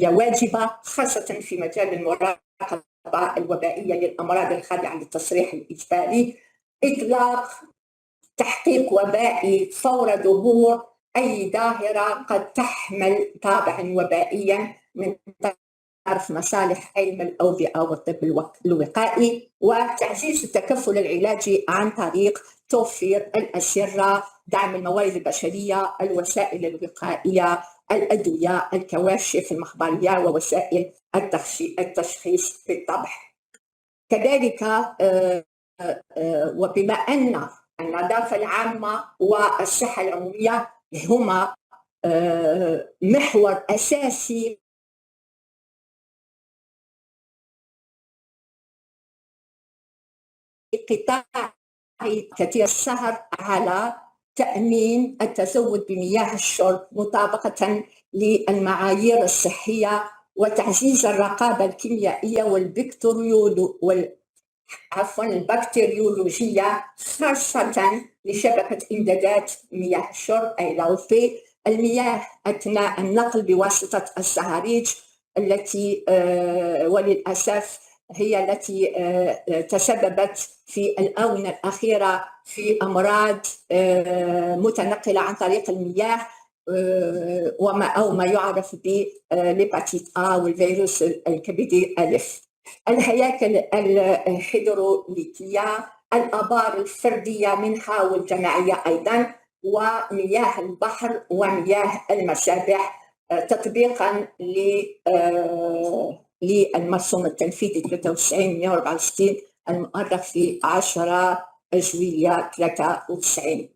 واجبة، خاصة في مجال المراقبة الوبائية للأمراض الخاضعة للتصريح الإجباري، إطلاق تحقيق وبائي فور ظهور أي ظاهرة قد تحمل طابعا وبائيا من طرف مصالح علم الأوبئة والطب الوقائي، وتعزيز التكفل العلاجي عن طريق توفير الأسرة، دعم الموارد البشرية، الوسائل الوقائية، الأدوية، الكواشف المخبرية، ووسائل التشخيص بالطبع. كذلك وبما أن النظافة العامة والصحة العمومية هما محور أساسي قطاع كثير السهر على تأمين التزود بمياه الشرب مطابقة للمعايير الصحية، وتعزيز الرقابة الكيميائية البكتيريولوجية، خاصة لشبكة إمدادات مياه الشرب أي الأوبي، المياه أثناء النقل بواسطة الصهاريج التي وللأسف هي التي تسببت في الآونة الأخيرة في أمراض متنقلة عن طريق المياه، أو ما يعرف بالهيباتيت A والفيروس الكبدي ألف. الهياكل الهيدروليكية، الآبار الفردية منها والجماعية أيضا، ومياه البحر ومياه المسابح، تطبيقا للمرسوم التنفيذي 93/164 المؤرخ في 10 جويلية 93.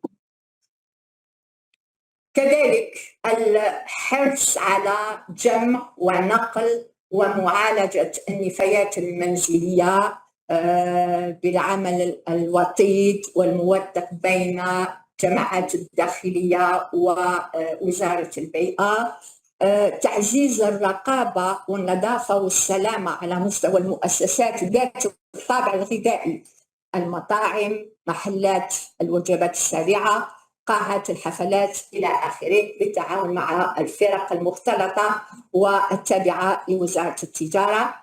كذلك الحرص على جمع ونقل ومعالجة النفايات المنزلية بالعمل الوطيد والموثق بين جماعات الداخلية ووزارة البيئة، تعزيز الرقابة والنظافة والسلامة على مستوى المؤسسات ذات الطابع الغذائي، المطاعم، محلات الوجبات السريعة، قاعات الحفلات إلى آخره، بالتعاون مع الفرق المختلطة والتابعة لوزارة التجارة.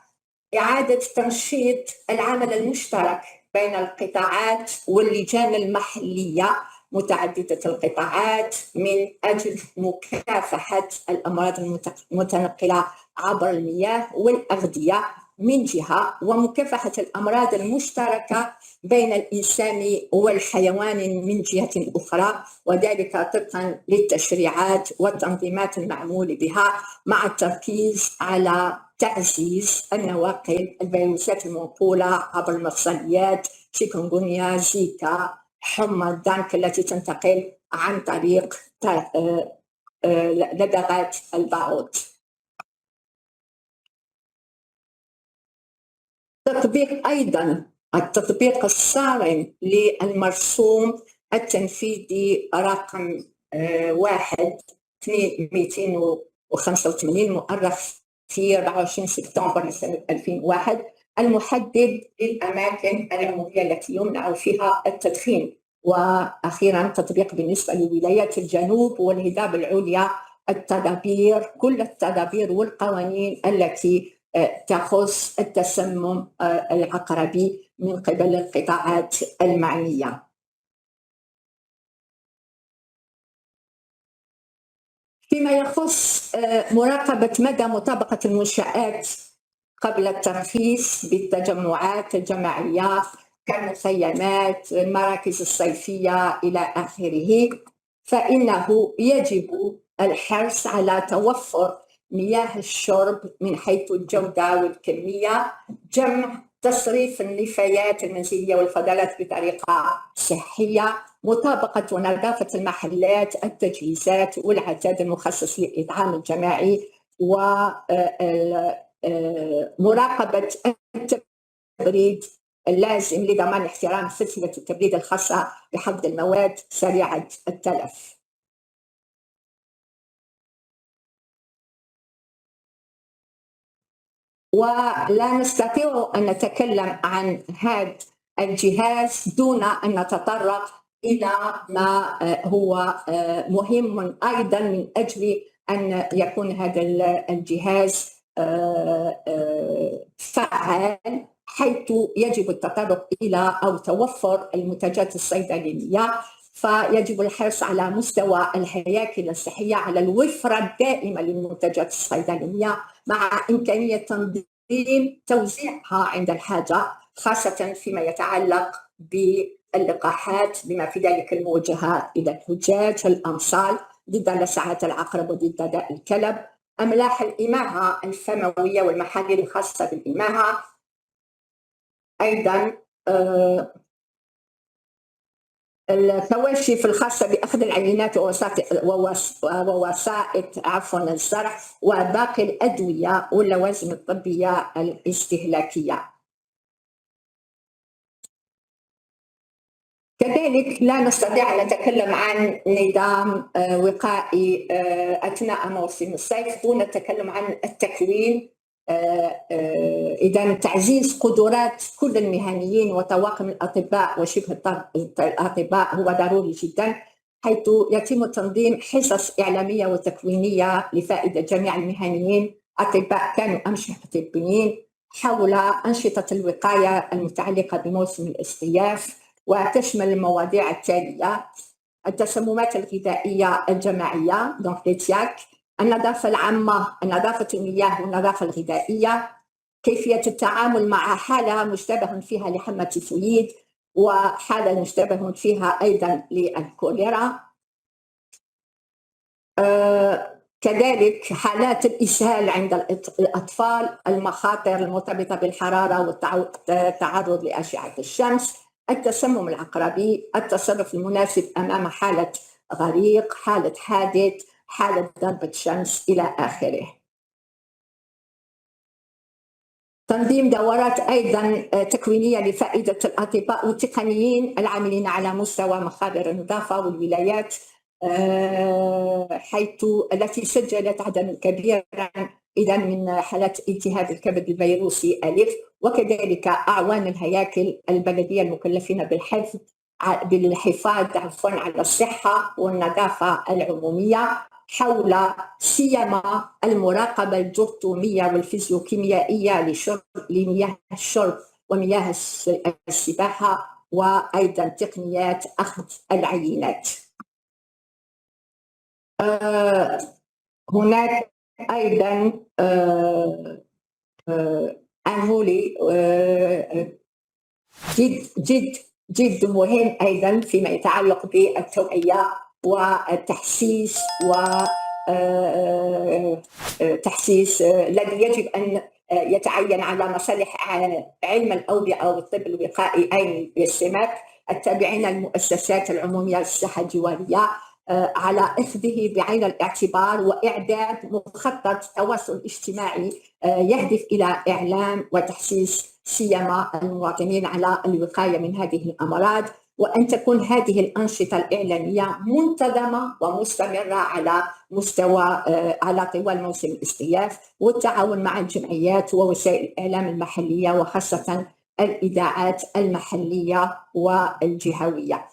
إعادة تنشيط العمل المشترك بين القطاعات واللجان المحلية متعددة القطاعات من أجل مكافحة الأمراض المتنقلة عبر المياه والأغذية من جهة، ومكافحة الأمراض المشتركة بين الإنسان والحيوان من جهة أخرى، وذلك طبقا للتشريعات والتنظيمات المعمول بها، مع التركيز على تعزيز النواقل، الفيروسات المنقولة عبر المفصليات، شيكونغونيا، زيكا، حمى الضنك التي تنتقل عن طريق لدغات البعوض. أيضا التطبيق الصارم للمرسوم التنفيذي رقم 1/285 مؤرخ في 24 سبتمبر سنة 2001، المحدد للأماكن العمومية التي يمنع فيها التدخين. وأخيرا تطبيق بالنسبة لولايات الجنوب والهضاب العليا كل التدابير والقوانين التي تخص التسمم العقربي من قبل القطاعات المعنية. فيما يخص مراقبة مدى مطابقة المنشآت قبل الترخيص بالتجمعات الجماعية كالمخيمات، المراكز الصيفية إلى آخره، فإنه يجب الحرص على توفر مياه الشرب من حيث الجودة والكمية، جمع تصريف النفايات المنزلية والفضلات بطريقة صحية، مطابقة ونظافة المحلات، التجهيزات والعداد المخصص للإطعام الجماعي، ومراقبة التبريد اللازم لضمان احترام سلسلة التبريد الخاصة بحفظ المواد سريعة التلف. ولا نستطيع أن نتكلم عن هذا الجهاز دون أن نتطرق إلى ما هو مهم أيضا من أجل أن يكون هذا الجهاز فعال، حيث يجب التطرق إلى أو توفر المنتجات الصيدلانية. فيجب الحرص على مستوى الهياكل الصحية على الوفرة الدائمة للمنتجات الصيدلانية مع إمكانية تنظيم توزيعها عند الحاجة، خاصة فيما يتعلق باللقاحات بما في ذلك الموجهة إلى الحجاج، الأمصال ضد لسعات العقرب وضد داء الكلب، أملاح الإماعة الفموية والمحاليل الخاصة بالإماعة، أيضا الكواشف الخاصة بأخذ العينات ووسائط الزرع، وباقي الأدوية واللوازم الطبية الاستهلاكية. كذلك لا نستطيع أن نتكلم عن نظام وقائي أثناء موسم الصيف دون التكلم عن التكوين، إذا تعزيز قدرات كل المهنيين وطواقم الأطباء وشبه الأطباء هو ضروري جدا، حيث يتم تنظيم حصص إعلامية وتكوينية لفائدة جميع المهنيين أطباء كانوا أم شبه طبيين حول أنشطة الوقاية المتعلقة بموسم الاصطياف، وتشمل المواضيع التالية: التسممات الغذائية الجماعية النظافة العامة، نظافة المياه والنظافة الغذائية، كيفية التعامل مع حالة مشتبه فيها لحمى تيفويد وحالة مشتبه فيها أيضا للكوليرا، كذلك حالات الإسهال عند الأطفال، المخاطر المرتبطة بالحرارة والتعرض لأشعة الشمس، التسمم العقربي، التصرف المناسب أمام حالة غريق، حالة حادث، حالة ضربة شمس إلى آخره. تنظيم دورات أيضا تكوينية لفائدة الأطباء والتقنيين العاملين على مستوى مخابر النظافة والولايات، حيث التي سجلت عددا كبيرا إذا من حالات التهاب الكبد الفيروسي ألف، وكذلك أعوان الهياكل البلدية المكلفين بالحفاظ على الصحة والنظافة العمومية، حول سيما المراقبة الجرثومية والفيزيوكيميائية لمياه الشرب ومياه السباحة، وأيضا تقنيات أخذ العينات. هناك أيضا أنفولي جد مهم أيضا فيما يتعلق بالتوعية والتحسيس تحسيس الذي يجب أن يتعين على مصالح علم الأوبئة والطب الوقائي أي السمات التابعين للمؤسسات العمومية للصحة الجوارية، على أخذه بعين الاعتبار وإعداد مخطط تواصل اجتماعي يهدف إلى إعلام وتحسيس سيما المواطنين على الوقاية من هذه الأمراض، وأن تكون هذه الأنشطة الإعلامية منتظمة ومستمرة على طوال موسم الاصطياف، والتعاون مع الجمعيات ووسائل الإعلام المحلية وخاصة الإذاعات المحلية والجهوية.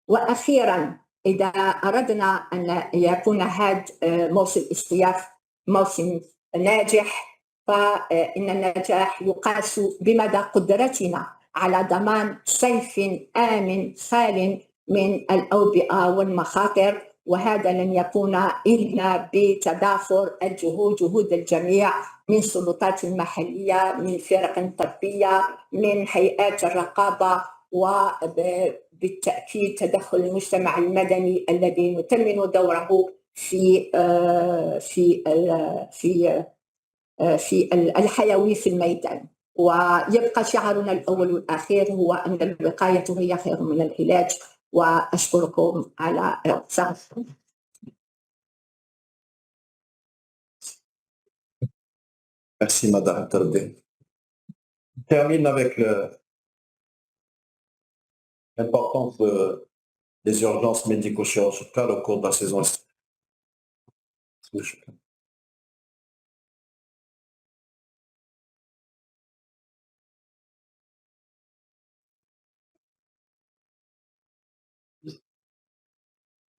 وأخيرا، إذا أردنا أن يكون هذا موسم الاصطياف موسم ناجح، فإن النجاح يقاس بمدى قدرتنا على ضمان صيف آمن خال من الأوبئة والمخاطر، وهذا لن يكون إلا بتضافر الجهود، جهود الجميع من السلطات المحلية، من الفرق طبية، من هيئات الرقابة، وبالتأكيد تدخل المجتمع المدني الذي نثمن دوره في الحيوي في الميدان. ويبقى شعارنا الأول والأخير هو أن الوقاية هي خير من العلاج. وأشكركم على إعطائكم. Merci, Madame Tardé. On termine avec l'importance des urgences médico-chirurgicales au cours de la saison estivale.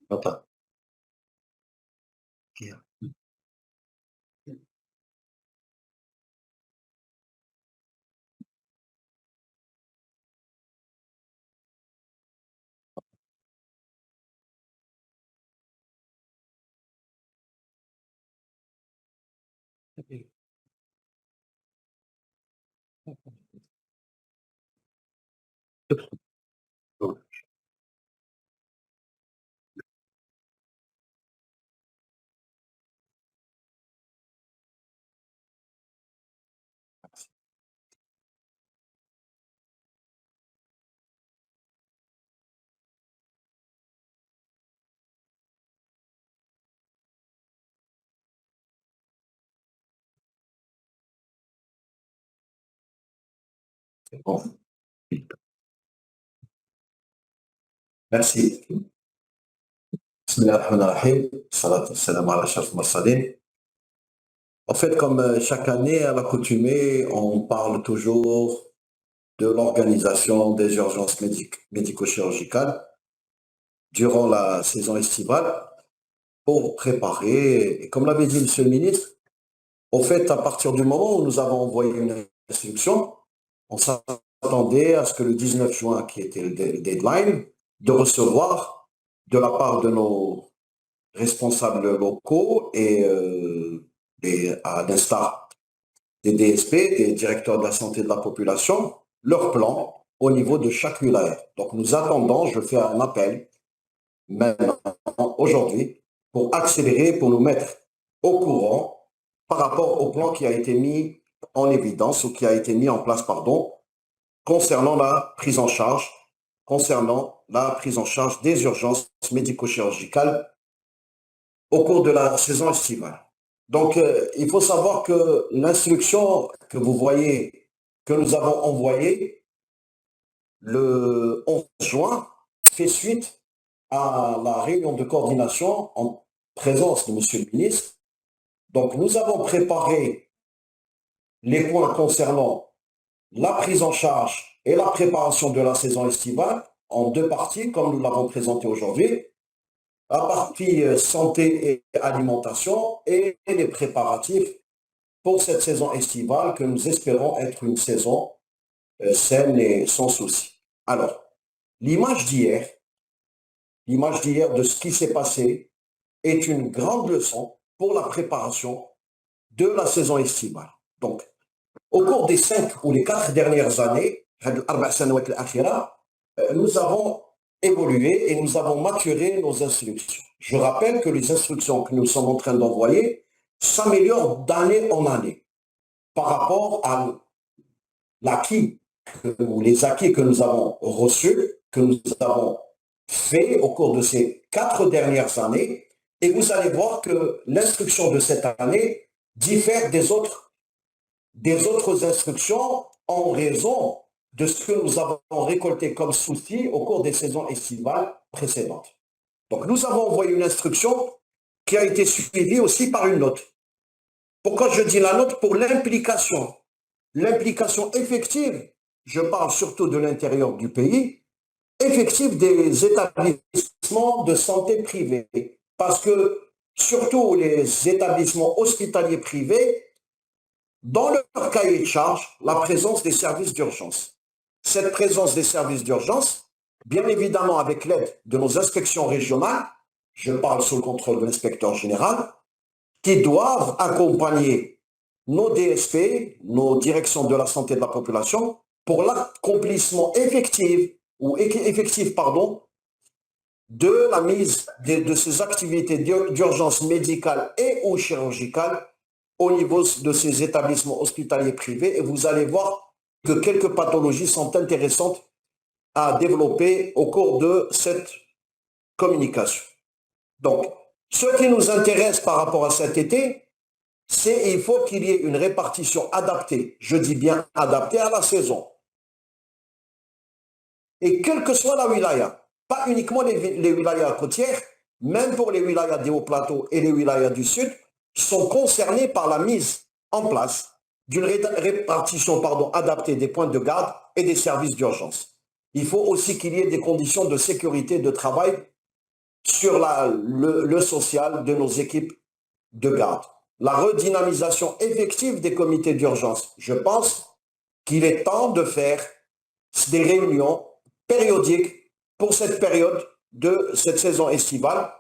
Attends. Bon. Merci. Bismillahirrahmanirrahim. Salatu wassalam ala ashrafil mursalin. En fait, comme chaque année, à l'accoutumée, on parle toujours de l'organisation des urgences médico-chirurgicales durant la saison estivale pour préparer, et comme l'avait dit Monsieur le ministre, au fait, à partir du moment où nous avons envoyé une instruction, on s'attendait à ce que le 19 juin, qui était le deadline, de recevoir de la part de nos responsables locaux et à l'instar des DSP, des directeurs de la santé de la population, leur plan au niveau de chaque wilaya. Donc nous attendons, je fais un appel maintenant, aujourd'hui, pour accélérer, pour nous mettre au courant par rapport au plan qui a été mis en évidence ou qui a été mis en place, pardon, concernant la prise en charge des urgences médico-chirurgicales au cours de la saison estivale. Donc, il faut savoir que l'instruction que vous voyez, que nous avons envoyée le 11 juin, fait suite à la réunion de coordination en présence de Monsieur le ministre. Donc, nous avons préparé les points concernant la prise en charge et la préparation de la saison estivale en deux parties, comme nous l'avons présenté aujourd'hui. La partie santé et alimentation et les préparatifs pour cette saison estivale que nous espérons être une saison saine et sans souci. Alors, l'image d'hier de ce qui s'est passé est une grande leçon pour la préparation de la saison estivale. Donc, au cours des 5 ou les 4 dernières années, nous avons évolué et nous avons maturé nos instructions. Je rappelle que les instructions que nous sommes en train d'envoyer s'améliorent d'année en année par rapport à l'acquis ou les acquis que nous avons reçus, que nous avons fait au cours de ces 4 dernières années. Et vous allez voir que l'instruction de cette année diffère des autres instructions en raison de ce que nous avons récolté comme souci au cours des saisons estivales précédentes. Donc nous avons envoyé une instruction qui a été suivie aussi par une note. Pourquoi je dis la note? Pour l'implication. L'implication effective, je parle surtout de l'intérieur du pays, effective des établissements de santé privés. Parce que surtout les établissements hospitaliers privés, dans leur cahier de charge, la présence des services d'urgence. Cette présence des services d'urgence, bien évidemment avec l'aide de nos inspections régionales, je parle sous le contrôle de l'inspecteur général, qui doivent accompagner nos DSP, nos directions de la santé de la population, pour l'accomplissement effectif de la mise de ces activités d'urgence médicale et ou chirurgicale au niveau de ces établissements hospitaliers privés. Et vous allez voir que quelques pathologies sont intéressantes à développer au cours de cette communication. Donc, ce qui nous intéresse par rapport à cet été, c'est qu'il faut qu'il y ait une répartition adaptée, je dis bien adaptée à la saison. Et quelle que soit la wilaya, pas uniquement les wilayas côtières, même pour les wilayas des hauts plateaux et les wilayas du sud, sont concernés par la mise en place d'une répartition adaptée des points de garde et des services d'urgence. Il faut aussi qu'il y ait des conditions de sécurité de travail sur le social de nos équipes de garde. La redynamisation effective des comités d'urgence. Je pense qu'il est temps de faire des réunions périodiques pour cette période de cette saison estivale,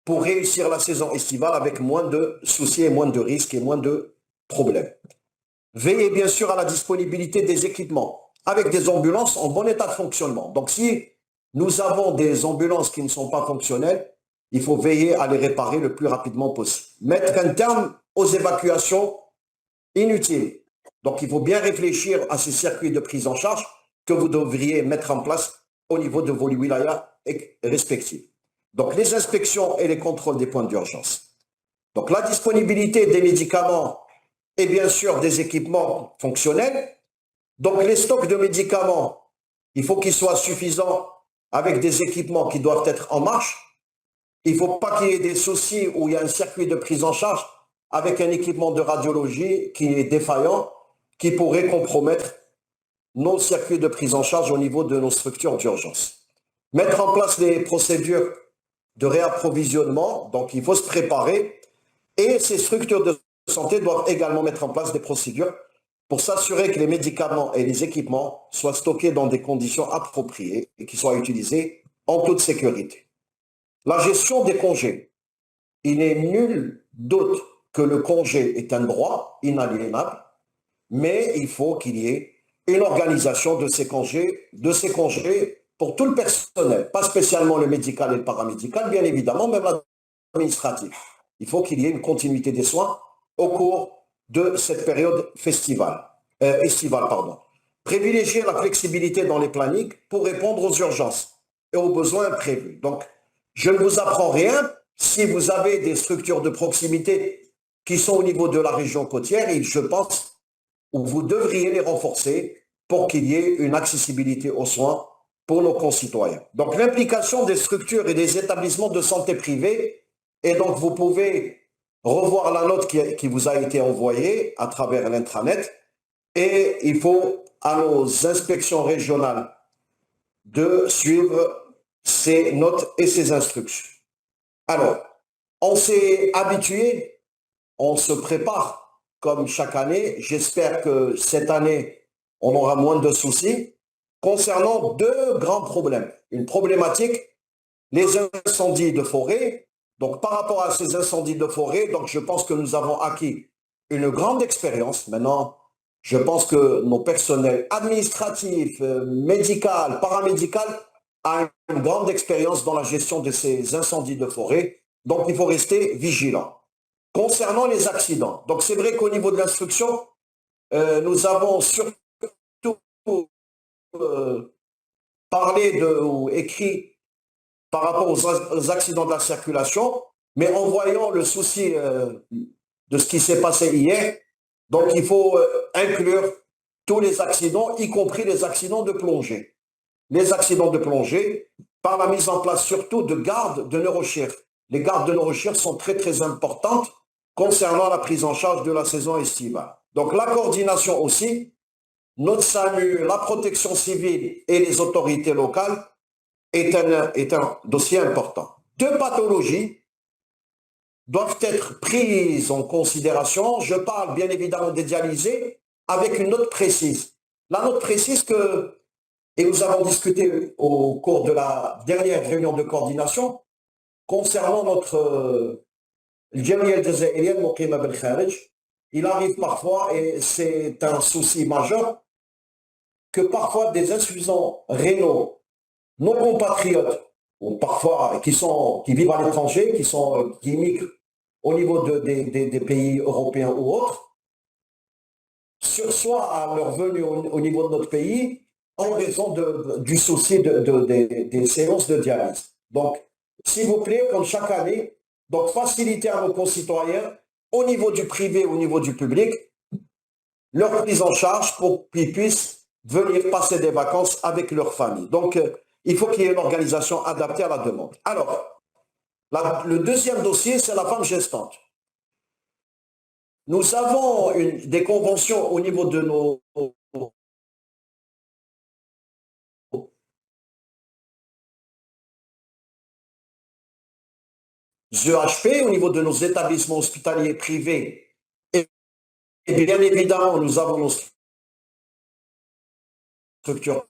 pour réussir la saison estivale avec moins de soucis et moins de risques et moins de problèmes. Veillez bien sûr à la disponibilité des équipements, avec des ambulances en bon état de fonctionnement. Donc si nous avons des ambulances qui ne sont pas fonctionnelles, il faut veiller à les réparer le plus rapidement possible. Mettre un terme aux évacuations inutiles. Donc il faut bien réfléchir à ces circuits de prise en charge que vous devriez mettre en place au niveau de vos wilayas respectifs. Donc les inspections et les contrôles des points d'urgence. Donc la disponibilité des médicaments et bien sûr des équipements fonctionnels. Donc les stocks de médicaments, il faut qu'ils soient suffisants avec des équipements qui doivent être en marche. Il ne faut pas qu'il y ait des soucis où il y a un circuit de prise en charge avec un équipement de radiologie qui est défaillant, qui pourrait compromettre nos circuits de prise en charge au niveau de nos structures d'urgence. Mettre en place les procédures de réapprovisionnement, donc il faut se préparer, et ces structures de santé doivent également mettre en place des procédures pour s'assurer que les médicaments et les équipements soient stockés dans des conditions appropriées et qu'ils soient utilisés en toute sécurité. La gestion des congés. Il n'est nul doute que le congé est un droit inaliénable, mais il faut qu'il y ait une organisation de ces congés pour tout le personnel, pas spécialement le médical et le paramédical, bien évidemment, même l'administratif. Il faut qu'il y ait une continuité des soins au cours de cette période estivale. Privilégier la flexibilité dans les plannings pour répondre aux urgences et aux besoins imprévus. Donc, je ne vous apprends rien. Si vous avez des structures de proximité qui sont au niveau de la région côtière, et je pense que vous devriez les renforcer pour qu'il y ait une accessibilité aux soins pour nos concitoyens. Donc l'implication des structures et des établissements de santé privés, et donc vous pouvez revoir la note qui vous a été envoyée à travers l'intranet, et il faut à nos inspections régionales de suivre ces notes et ces instructions. Alors, on s'est habitué, on se prépare comme chaque année. J'espère que cette année, on aura moins de soucis. Concernant deux grands problèmes. Une problématique, les incendies de forêt. Donc, par rapport à ces incendies de forêt, donc je pense que nous avons acquis une grande expérience. Maintenant, je pense que nos personnels administratifs, médicaux, paramédicaux a une grande expérience dans la gestion de ces incendies de forêt. Donc, il faut rester vigilant. Concernant les accidents, donc c'est vrai qu'au niveau de l'instruction, nous avons surtout parlé ou écrit par rapport aux accidents de la circulation, mais en voyant le souci de ce qui s'est passé hier, donc il faut inclure tous les accidents, y compris les accidents de plongée. Les accidents de plongée, par la mise en place surtout de gardes de neurochir. Les gardes de neurochir sont très très importantes concernant la prise en charge de la saison estivale. Donc la coordination aussi, notre SAMU, la protection civile et les autorités locales est un dossier important. Deux pathologies doivent être prises en considération. Je parle bien évidemment des dialysés avec une note précise. La note précise et nous avons discuté au cours de la dernière réunion de coordination, concernant notre Jamia al-Jazairienne Muqima bil-Kharij, il arrive parfois, et c'est un souci majeur, que parfois des insuffisants rénaux, nos compatriotes, ou parfois qui vivent à l'étranger, qui migrent au niveau des pays européens ou autres, sursoient à leur venue au niveau de notre pays en raison du souci des séances de dialyse. Donc, s'il vous plaît, comme chaque année, donc faciliter à nos concitoyens, au niveau du privé, au niveau du public, leur prise en charge pour qu'ils puissent venir passer des vacances avec leur famille. Donc, il faut qu'il y ait une organisation adaptée à la demande. Alors, le deuxième dossier, c'est la femme gestante. Nous avons des conventions au niveau de nos EHP, au niveau de nos établissements hospitaliers privés. Et bien évidemment, nous avons nos structures